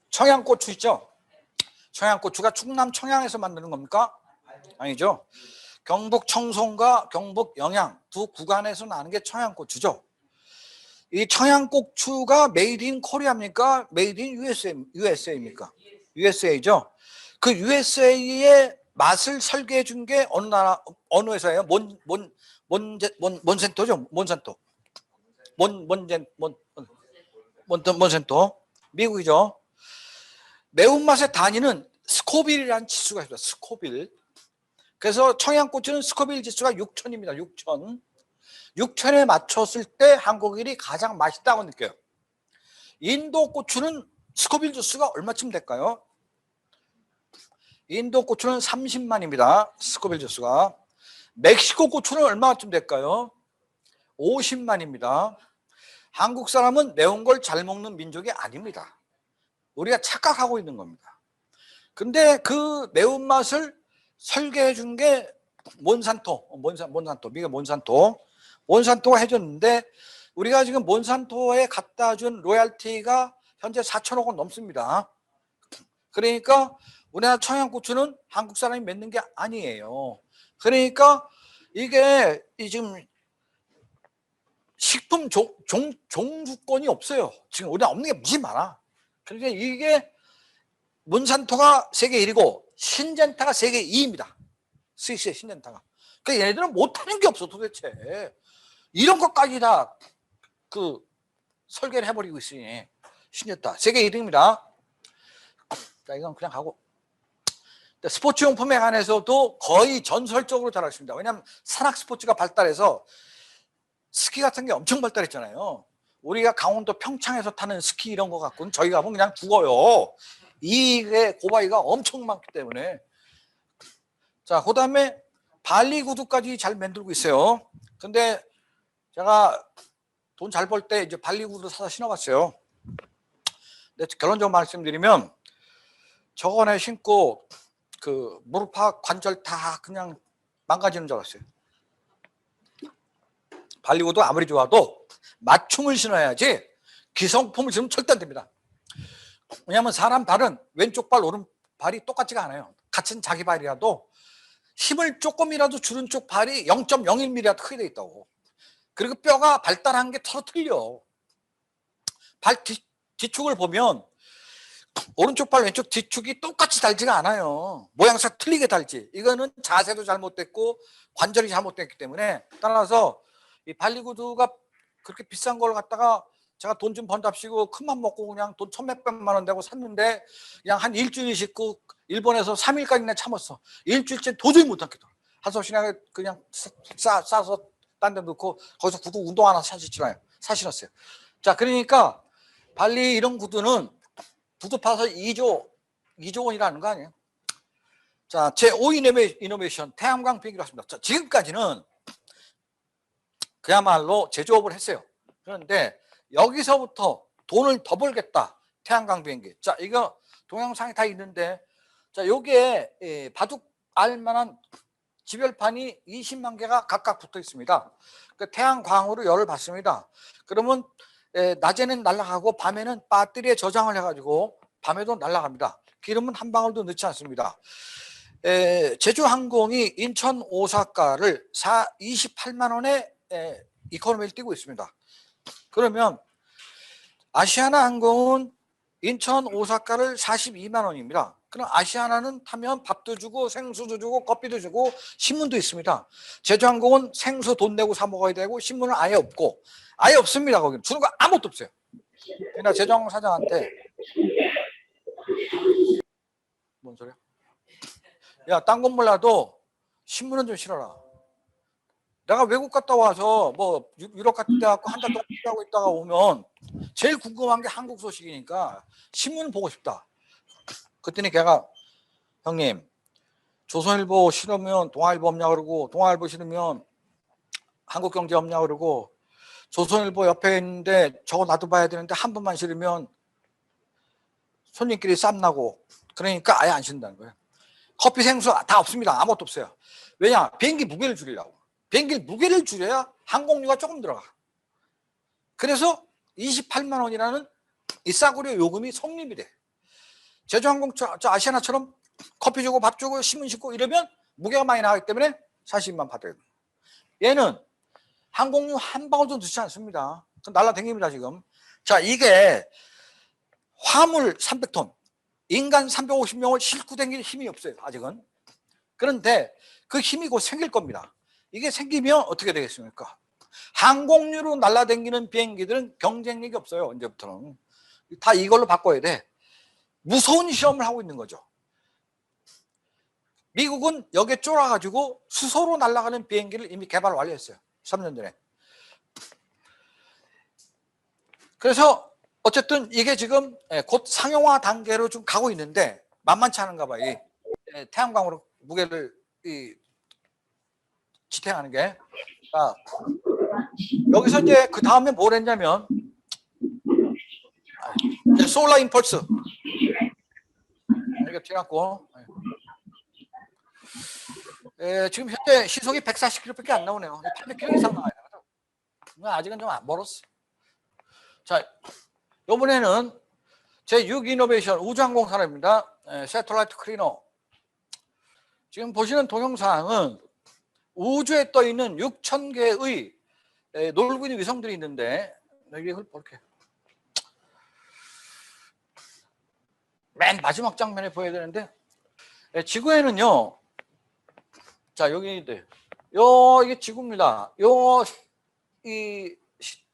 청양고추 있죠? 청양고추가 충남 청양에서 만드는 겁니까? 아니죠. 경북 청송과 경북 영양 두 구간에서 나는 게 청양고추죠. 이 청양고추가 메이드 인 코리아입니까? 메이드 인 USA입니까? USA죠. 그 USA의 맛을 설계해 준 게 어느 나라, 어느 회사예요? 몬센토죠? 몬센토. 미국이죠. 매운맛의 단위는 스코빌이라는 지수가 있습니다. 스코빌. 그래서 청양고추는 스코빌 지수가 6,000입니다. 6,000. 6,000에 맞췄을 때 한국인이 가장 맛있다고 느껴요. 인도 고추는 스코빌 지수가 얼마쯤 될까요? 인도 고추는 30만입니다. 스코빌 지수가. 멕시코 고추는 얼마쯤 될까요? 50만입니다. 한국 사람은 매운 걸 잘 먹는 민족이 아닙니다. 우리가 착각하고 있는 겁니다. 근데 그 매운맛을 설계해 준 게 몬산토, 미국 몬산토가 해줬는데 우리가 지금 몬산토에 갖다 준 로얄티가 현재 4천억 원 넘습니다. 그러니까 우리나라 청양고추는 한국 사람이 맺는 게 아니에요. 그러니까 이게 지금 식품 종주권이 없어요. 지금 우리나라 없는 게 무지 많아. 그러니까 이게 몬산토가 세계 1위고 신젠타가 세계 2위입니다. 스위스의 신젠타가. 그러니까 얘네들은 못하는 게 없어 도대체. 이런 것까지 다 그 설계를 해버리고 있으니 신젠타 세계 1위입니다. 자, 이건 그냥 하고. 스포츠 용품에 관해서도 거의 전설적으로 잘하십니다. 왜냐하면 산악 스포츠가 발달해서 스키 같은 게 엄청 발달했잖아요. 우리가 강원도 평창에서 타는 스키 이런 거 갖고는 저희 가면 그냥 죽어요. 이게 고바위가 엄청 많기 때문에. 자, 그 다음에 발리 구두까지 잘 만들고 있어요. 근데 제가 돈 잘 벌 때 이제 발리 구두 사서 신어봤어요. 근데 결론적으로 말씀드리면 저번에 신고 그 무릎팍 관절 다 그냥 망가지는 줄 알았어요. 발리 구두 아무리 좋아도 맞춤을 신어야지 기성품을 신으면 절대 안 됩니다. 왜냐하면 사람 발은 왼쪽 발 오른발이 똑같지가 않아요. 같은 자기 발이라도 힘을 조금이라도 주는 쪽 발이 0.01mm라도 크게 돼 있다고. 그리고 뼈가 발달한 게 서로 틀려. 발 뒤축을 보면 오른쪽 발 왼쪽 뒤축이 똑같이 달지가 않아요. 모양새가 틀리게 달지. 이거는 자세도 잘못됐고 관절이 잘못됐기 때문에. 따라서 이 발리구두가 그렇게 비싼 걸 갖다가 제가 돈 좀 번답시고 큰맘 먹고 그냥 돈 천몇백만 원 내고 샀는데 그냥 한 일주일 신고 일본에서 3일까지나 참았어. 일주일째 도저히 못 참겠더라. 한솥이나 그냥 싸서 딴 데 넣고 거기서 구두 운동 하나 사시었어요. 자, 그러니까 발리 이런 구두는 구두 파서 2조 원이라는 거 아니에요. 자, 제5 이노베이션 태양광 비행기로 왔습니다. 자, 지금까지는 그야말로 제조업을 했어요. 그런데 여기서부터 돈을 더 벌겠다. 태양광 비행기. 자, 이거 동영상이 다 있는데, 자, 요게 바둑 알만한 지별판이 20만 개가 각각 붙어 있습니다. 그 태양광으로 열을 받습니다. 그러면 낮에는 날아가고 밤에는 배터리에 저장을 해가지고 밤에도 날아갑니다. 기름은 한 방울도 넣지 않습니다. 제주항공이 인천 오사카를 28만 원에 이코노미를 뛰고 있습니다. 그러면 아시아나 항공은 인천 오사카를 42만 원입니다. 그럼 아시아나는 타면 밥도 주고 생수도 주고 커피도 주고 신문도 있습니다. 제주항공은 생수 돈 내고 사 먹어야 되고 신문은 아예 없고 아예 없습니다. 거기는 주는 거 아무것도 없어요. 그러니까 제주항공 사장한테 뭔 소리야? 야, 딴 건 몰라도 신문은 좀 실어라. 내가 외국 갔다 와서 뭐 유럽 같은 데 갖고 한 달 동안 하고 있다가 오면 제일 궁금한 게 한국 소식이니까 신문 보고 싶다. 그랬더니 걔가 형님, 조선일보 싫으면 동아일보 없냐 그러고, 동아일보 싫으면 한국경제 없냐 그러고, 조선일보 옆에 있는데 저거 나도 봐야 되는데 한 번만 싫으면 손님끼리 쌈나고, 그러니까 아예 안 신다는 거예요. 커피 생수 다 없습니다. 아무것도 없어요. 왜냐? 비행기 무게를 줄이려고. 비행기 무게를 줄여야 항공료가 조금 들어가. 그래서 28만 원이라는 이 싸구려 요금이 성립이 돼. 제주항공 저 아시아나처럼 커피 주고 밥 주고 신문 싣고 이러면 무게가 많이 나가기 때문에 40만 받아야 돼. 얘는 항공료 한 방울도 넣지 않습니다. 날라다닙니다 지금. 자, 이게 화물 300톤, 인간 350명을 싣고 다닐 힘이 없어요 아직은. 그런데 그 힘이 곧 생길 겁니다. 이게 생기면 어떻게 되겠습니까? 항공유로 날아다니는 비행기들은 경쟁력이 없어요. 이제부터는 다 이걸로 바꿔야 돼. 무서운 시험을 하고 있는 거죠. 미국은 여기에 쫄아가지고 수소로 날아가는 비행기를 이미 개발 완료했어요. 3년 전에. 그래서 어쨌든 이게 지금 곧 상용화 단계로 좀 가고 있는데 만만치 않은가 봐요. 태양광으로 무게를 지탱하는 게. 자, 여기서 이제 그 다음에 뭘 했냐면 솔라 임펄스 이렇게 지났고, 지금 현재 시속이 140km밖에 안 나오네요. 800km 이상 나와요. 아직은 좀 멀었어. 자, 이번에는 제6 이노베이션 우주항공 산업입니다. 새틀라이트 클리너. 지금 보시는 동영상은 우주에 떠 있는 6,000개의 놀고 있는 위성들이 있는데, 이걸 볼게요. 맨 마지막 장면에 보여야 되는데, 지구에는요, 자, 여기, 이게 지구입니다.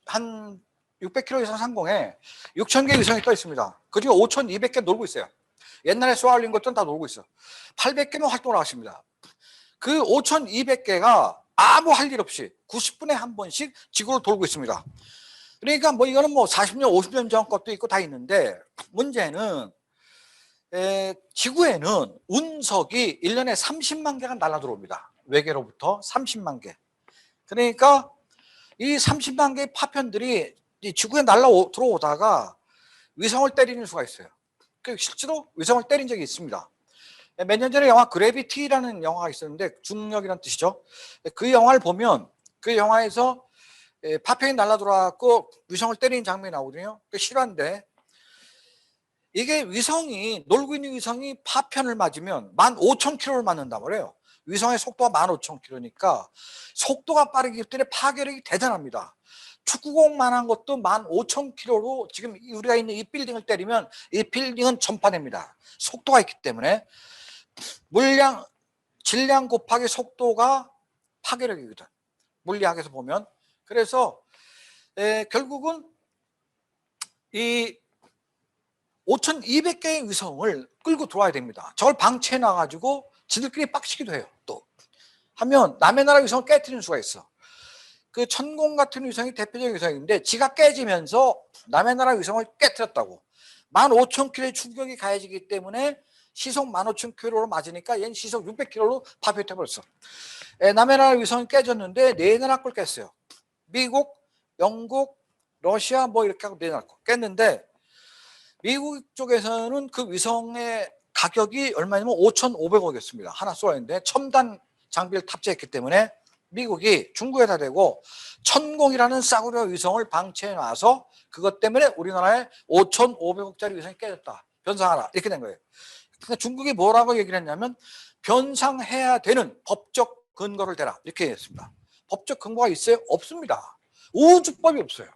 한 600km 이상 상공에 6,000개 위성이 떠 있습니다. 그리고 5,200개 놀고 있어요. 옛날에 쏘아올린 것들은 다 놀고 있어. 800개만 활동을 하십니다. 그 5,200개가 아무 할 일 없이 90분에 한 번씩 지구를 돌고 있습니다. 그러니까 뭐 이거는 뭐 40년, 50년 전 것도 있고 다 있는데, 문제는 지구에는 운석이 1년에 30만 개가 날아 들어옵니다. 외계로부터 30만 개. 그러니까 이 30만 개의 파편들이 지구에 날아 들어오다가 위성을 때리는 수가 있어요. 실제로 위성을 때린 적이 있습니다. 몇 년 전에 영화 그래비티라는 영화가 있었는데, 중력이라는 뜻이죠. 그 영화를 보면 그 영화에서 파편이 날아 들어와서 위성을 때리는 장면이 나오거든요. 실화인데, 이게 위성이, 놀고 있는 위성이 파편을 맞으면 15,000km를 맞는단 말이에요. 위성의 속도가 15,000km니까 속도가 빠르기 때문에 파괴력이 대단합니다. 축구공만한 것도 15,000km로 지금 우리가 있는 이 빌딩을 때리면 이 빌딩은 전파됩니다. 속도가 있기 때문에. 물량, 질량 곱하기 속도가 파괴력이거든, 물리학에서 보면. 그래서 결국은 이 5,200개의 위성을 끌고 들어와야 됩니다. 저걸 방치해 놔가지고 지들끼리 빡치기도 해요. 또 하면 남의 나라 위성을 깨뜨리는 수가 있어. 그 천공 같은 위성이 대표적인 위성인데, 지가 깨지면서 남의 나라 위성을 깨뜨렸다고. 15,000km의 충격이 가해지기 때문에 시속 15,000km로 맞으니까 얘는 시속 600km로 파편해버렸어. 남의 나라 위성이 깨졌는데 네 나라 걸 깼어요. 미국, 영국, 러시아 뭐 이렇게 하고 네 나라 걸 깼는데, 미국 쪽에서는 그 위성의 가격이 얼마냐면 5,500억이었습니다. 하나 쏘았는데 첨단 장비를 탑재했기 때문에 미국이 중국에다 대고 천공이라는 싸구려 위성을 방치해 놔서 그것 때문에 우리나라에 5,500억짜리 위성이 깨졌다, 변상하라, 이렇게 된 거예요. 그러니까 중국이 뭐라고 얘기를 했냐면 변상해야 되는 법적 근거를 대라, 이렇게 했습니다. 법적 근거가 있어요? 없습니다. 우주법이 없어요.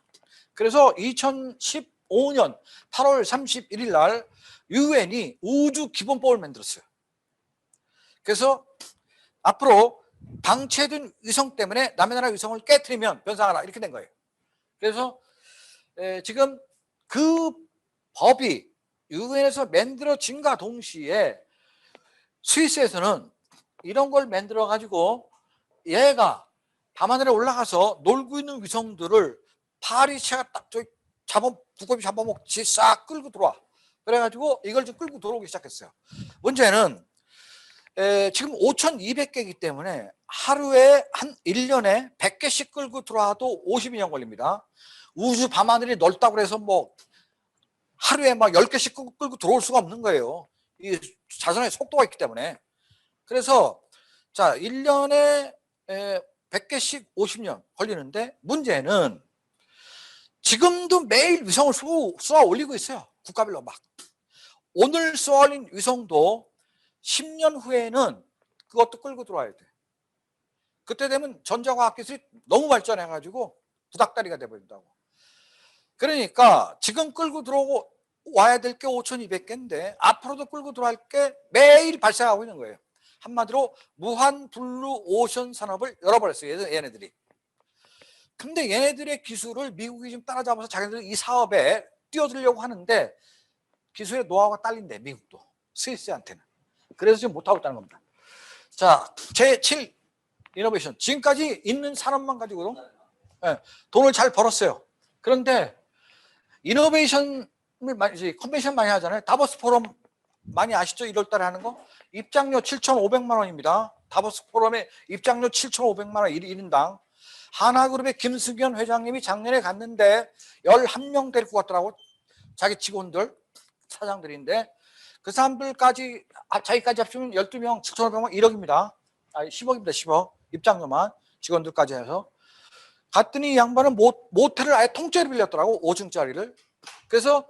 그래서 2015년 8월 31일 날 유엔이 우주기본법을 만들었어요. 그래서 앞으로 방치된 위성 때문에 남의 나라 위성을 깨트리면 변상하라, 이렇게 된 거예요. 그래서 지금 그 법이 유엔에서 만들어진과 동시에 스위스에서는 이런 걸 만들어 가지고 얘가 밤하늘에 올라가서 놀고 있는 위성들을 파리채가 딱 저기 두꺼비 잡아먹지 싹 끌고 들어와. 그래가지고 이걸 좀 끌고 들어오기 시작했어요. 문제는 지금 5,200개이기 때문에 하루에 한 1년에 100개씩 끌고 들어와도 52년 걸립니다. 우주 밤하늘이 넓다고 해서 뭐 하루에 막 10개씩 끌고 들어올 수가 없는 거예요. 이 자전의 속도가 있기 때문에. 그래서 자 1년에 100개씩 50년 걸리는데, 문제는 지금도 매일 위성을 쏘아 올리고 있어요. 국가별로 막. 오늘 쏘아 올린 위성도 10년 후에는 그것도 끌고 들어와야 돼. 그때 되면 전자과학 기술이 너무 발전해가지고 구닥다리가 돼버린다고. 그러니까 지금 끌고 들어오고 와야 될 게 5,200개인데 앞으로도 끌고 들어갈 게 매일 발생하고 있는 거예요. 한마디로 무한 블루 오션 산업을 열어버렸어요, 얘네들이. 근데 얘네들의 기술을 미국이 지금 따라잡아서 자기들 이 사업에 뛰어들려고 하는데 기술의 노하우가 딸린대, 미국도. 스위스한테는. 그래서 지금 못하고 있다는 겁니다. 자, 제7 이노베이션. 지금까지 있는 산업만 가지고도 돈을 잘 벌었어요. 그런데 이노베이션을 컨벤션 많이 하잖아요. 다보스 포럼 많이 아시죠? 1월 달에 하는 거. 입장료 7,500만 원입니다. 다보스 포럼에 입장료 7,500만 원 1인당. 하나그룹의 김승현 회장님이 작년에 갔는데 11명 데리고 갔더라고. 자기 직원들, 사장들인데 그 사람들까지 자기까지 합치면 12명 7,500만 1억입니다. 10억입니다. 10억. 입장료만 직원들까지 해서. 갔더니 이 양반은 모텔을 아예 통째로 빌렸더라고. 5층짜리를. 그래서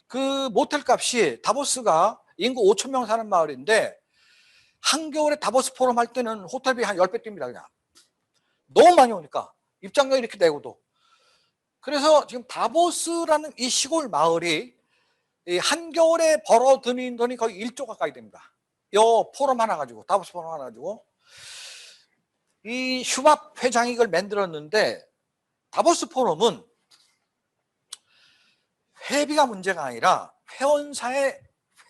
그 모텔 값이, 다보스가 인구 5,000명 사는 마을인데 한겨울에 다보스 포럼 할 때는 호텔비 한 10배 뜁니다. 그냥 너무 많이 오니까 입장료 이렇게 내고도. 그래서 지금 다보스라는 이 시골 마을이 이 한겨울에 벌어들이는 돈이 거의 1조 가까이 됩니다. 요 포럼 하나 가지고, 다보스 포럼 하나 가지고. 이 슈밥 회장이 이걸 만들었는데, 다보스 포럼은 회비가 문제가 아니라 회원사의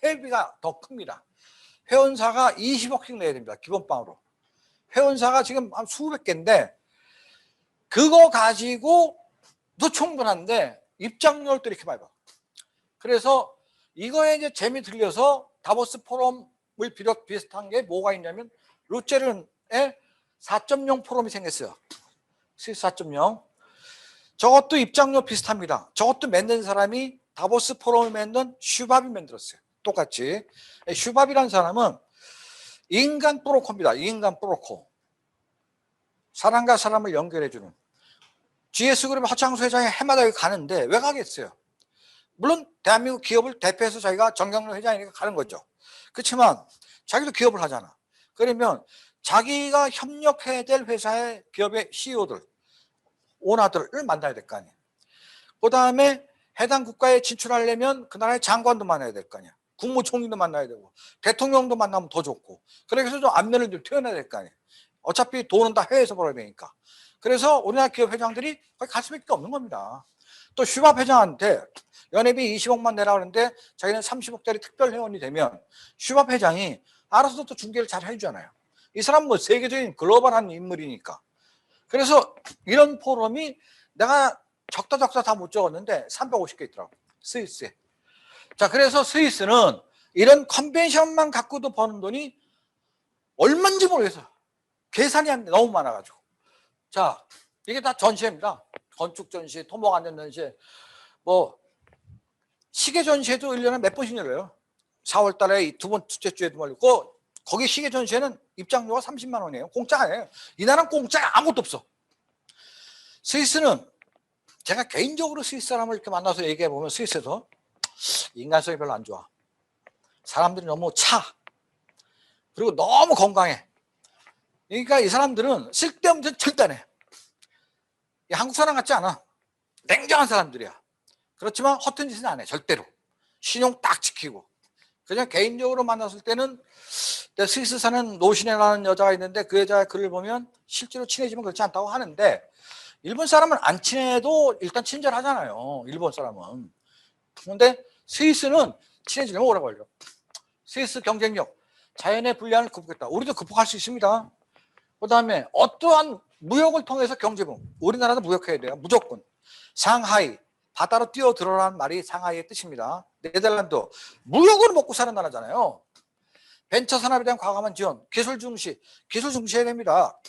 회비가 더 큽니다. 회원사가 20억씩 내야 됩니다. 기본빵으로. 회원사가 지금 한 수백 개인데 그거 가지고도 충분한데 입장료를 또 이렇게 많이 받아. 그래서 이거에 이제 재미 들려서 다보스 포럼을 비슷한 게 뭐가 있냐면 루체른의 4.0 포럼이 생겼어요. 스위스 4.0. 저것도 입장료 비슷합니다. 저것도 만든 사람이 다보스 포럼을 만든 슈밥이 만들었어요. 똑같이. 슈밥이라는 사람은 인간 브로커입니다. 인간 브로커. 사람과 사람을 연결해주는. GS그룹 허창수 회장이 해마다 가는데 왜 가겠어요? 물론 대한민국 기업을 대표해서 자기가 정경련 회장이니까 가는 거죠. 그렇지만 자기도 기업을 하잖아. 그러면 자기가 협력해야 될 회사의 기업의 CEO들, 오너들을 만나야 될 거 아니에요. 그 다음에 해당 국가에 진출하려면 그 나라의 장관도 만나야 될 거 아니야. 국무총리도 만나야 되고 대통령도 만나면 더 좋고. 그래서 좀 안면을 좀 튀어내야 될 거 아니에요. 어차피 돈은 다 해외에서 벌어야 되니까. 그래서 우리나라 기업 회장들이 거기 갈 수밖에 없는 겁니다. 또 슈밥 회장한테 연회비 20억만 내라 그러는데 자기는 30억짜리 특별 회원이 되면 슈밥 회장이 알아서 또 중개를 잘 해주잖아요. 이 사람은 뭐 세계적인 글로벌한 인물이니까. 그래서 이런 포럼이 내가 적다 다 못 적었는데 350개 있더라고. 스위스에. 자, 그래서 스위스는 이런 컨벤션만 갖고도 버는 돈이 얼마인지 모르겠어요. 계산이 안 돼. 너무 많아가지고. 자, 이게 다 전시회입니다. 건축 전시회, 토목 안전 전시회, 뭐 시계 전시회도 1년에 몇 번씩 열려요. 4월 달에 두 번째 주에도 열리고, 거기 시계 전시회는 입장료가 30만 원이에요. 공짜 아니에요. 이 나라는 공짜 아무것도 없어. 스위스는 제가 개인적으로 스위스 사람을 이렇게 만나서 얘기해 보면 스위스에서 인간성이 별로 안 좋아. 사람들이 너무 차. 그리고 너무 건강해. 그러니까 이 사람들은 쓸데없는 절단해. 한국 사람 같지 않아. 냉정한 사람들이야. 그렇지만 허튼 짓은 안 해. 절대로. 신용 딱 지키고. 그냥 개인적으로 만났을 때는 스위스 사는 노신혜라는 여자가 있는데 그 여자의 글을 보면 실제로 친해지면 그렇지 않다고 하는데, 일본 사람은 안 친해도 일단 친절하잖아요. 일본 사람은. 그런데 스위스는 친해지려면 오래 걸려. 스위스 경쟁력, 자연의 불리함을 극복했다. 우리도 극복할 수 있습니다. 그 다음에 어떠한 무역을 통해서 경제붕. 우리나라도 무역해야 돼요. 무조건. 상하이, 바다로 뛰어들어라는 말이 상하이의 뜻입니다. 네덜란드, 무역으로 먹고 사는 나라잖아요. 벤처 산업에 대한 과감한 지원, 기술 중시해야 됩니다.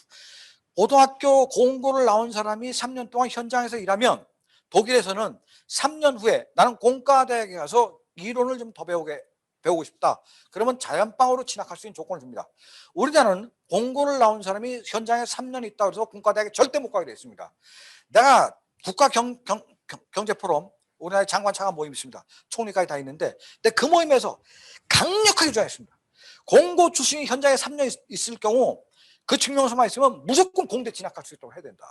고등학교 공고를 나온 사람이 3년 동안 현장에서 일하면 독일에서는 3년 후에 나는 공과대학에 가서 이론을 좀 더 배우고 싶다. 그러면 자연방으로 진학할 수 있는 조건을 줍니다. 우리나라는 공고를 나온 사람이 현장에 3년 있다고 해서 공과대학에 절대 못 가게 되어 있습니다. 내가 국가경제포럼 우리나라의 장관차관 모임이 있습니다. 총리까지 다 있는데 근데 그 모임에서 강력하게 주장했습니다. 공고 출신이 현장에 3년 있을 경우 그 증명서만 있으면 무조건 공대 진학할 수 있도록 해야 된다.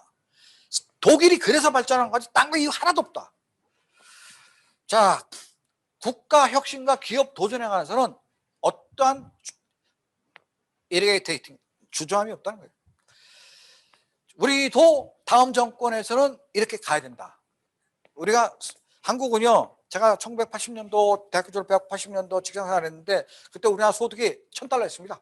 독일이 그래서 발전한 거지 딴 거 이유 하나도 없다. 자, 국가 혁신과 기업 도전에 관해서는 어떠한 이리게이팅 주저함이 없다는 거예요. 우리도 다음 정권에서는 이렇게 가야 된다. 우리가 한국은요, 제가 1980년도 대학교 졸업하고 80년도 직장생활 했는데 그때 우리나라 소득이 $1,000였습니다.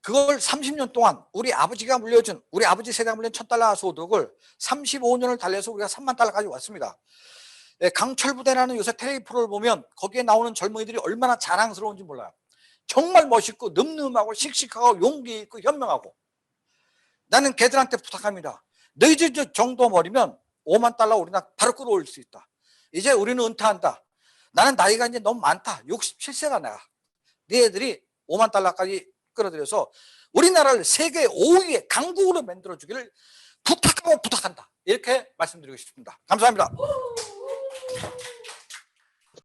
그걸 30년 동안 우리 아버지가 물려준, 우리 아버지 세대가 물려준 $1,000 소득을 35년을 달려서 우리가 $30,000까지 왔습니다. 강철부대라는 요새 텔레비 프로를 보면 거기에 나오는 젊은이들이 얼마나 자랑스러운지 몰라요. 정말 멋있고 늠름하고 씩씩하고 용기 있고 현명하고. 나는 걔들한테 부탁합니다. 너희들 정도 버리면 $50,000 우리나라 바로 끌어올릴 수 있다. 이제 우리는 은퇴한다. 나는 나이가 이제 너무 많다. 67세가 내가. 너희들이 $50,000까지 끌어들여서 우리나라를 세계 5위의 강국으로 만들어주기를 부탁하고 부탁한다. 이렇게 말씀드리고 싶습니다. 감사합니다.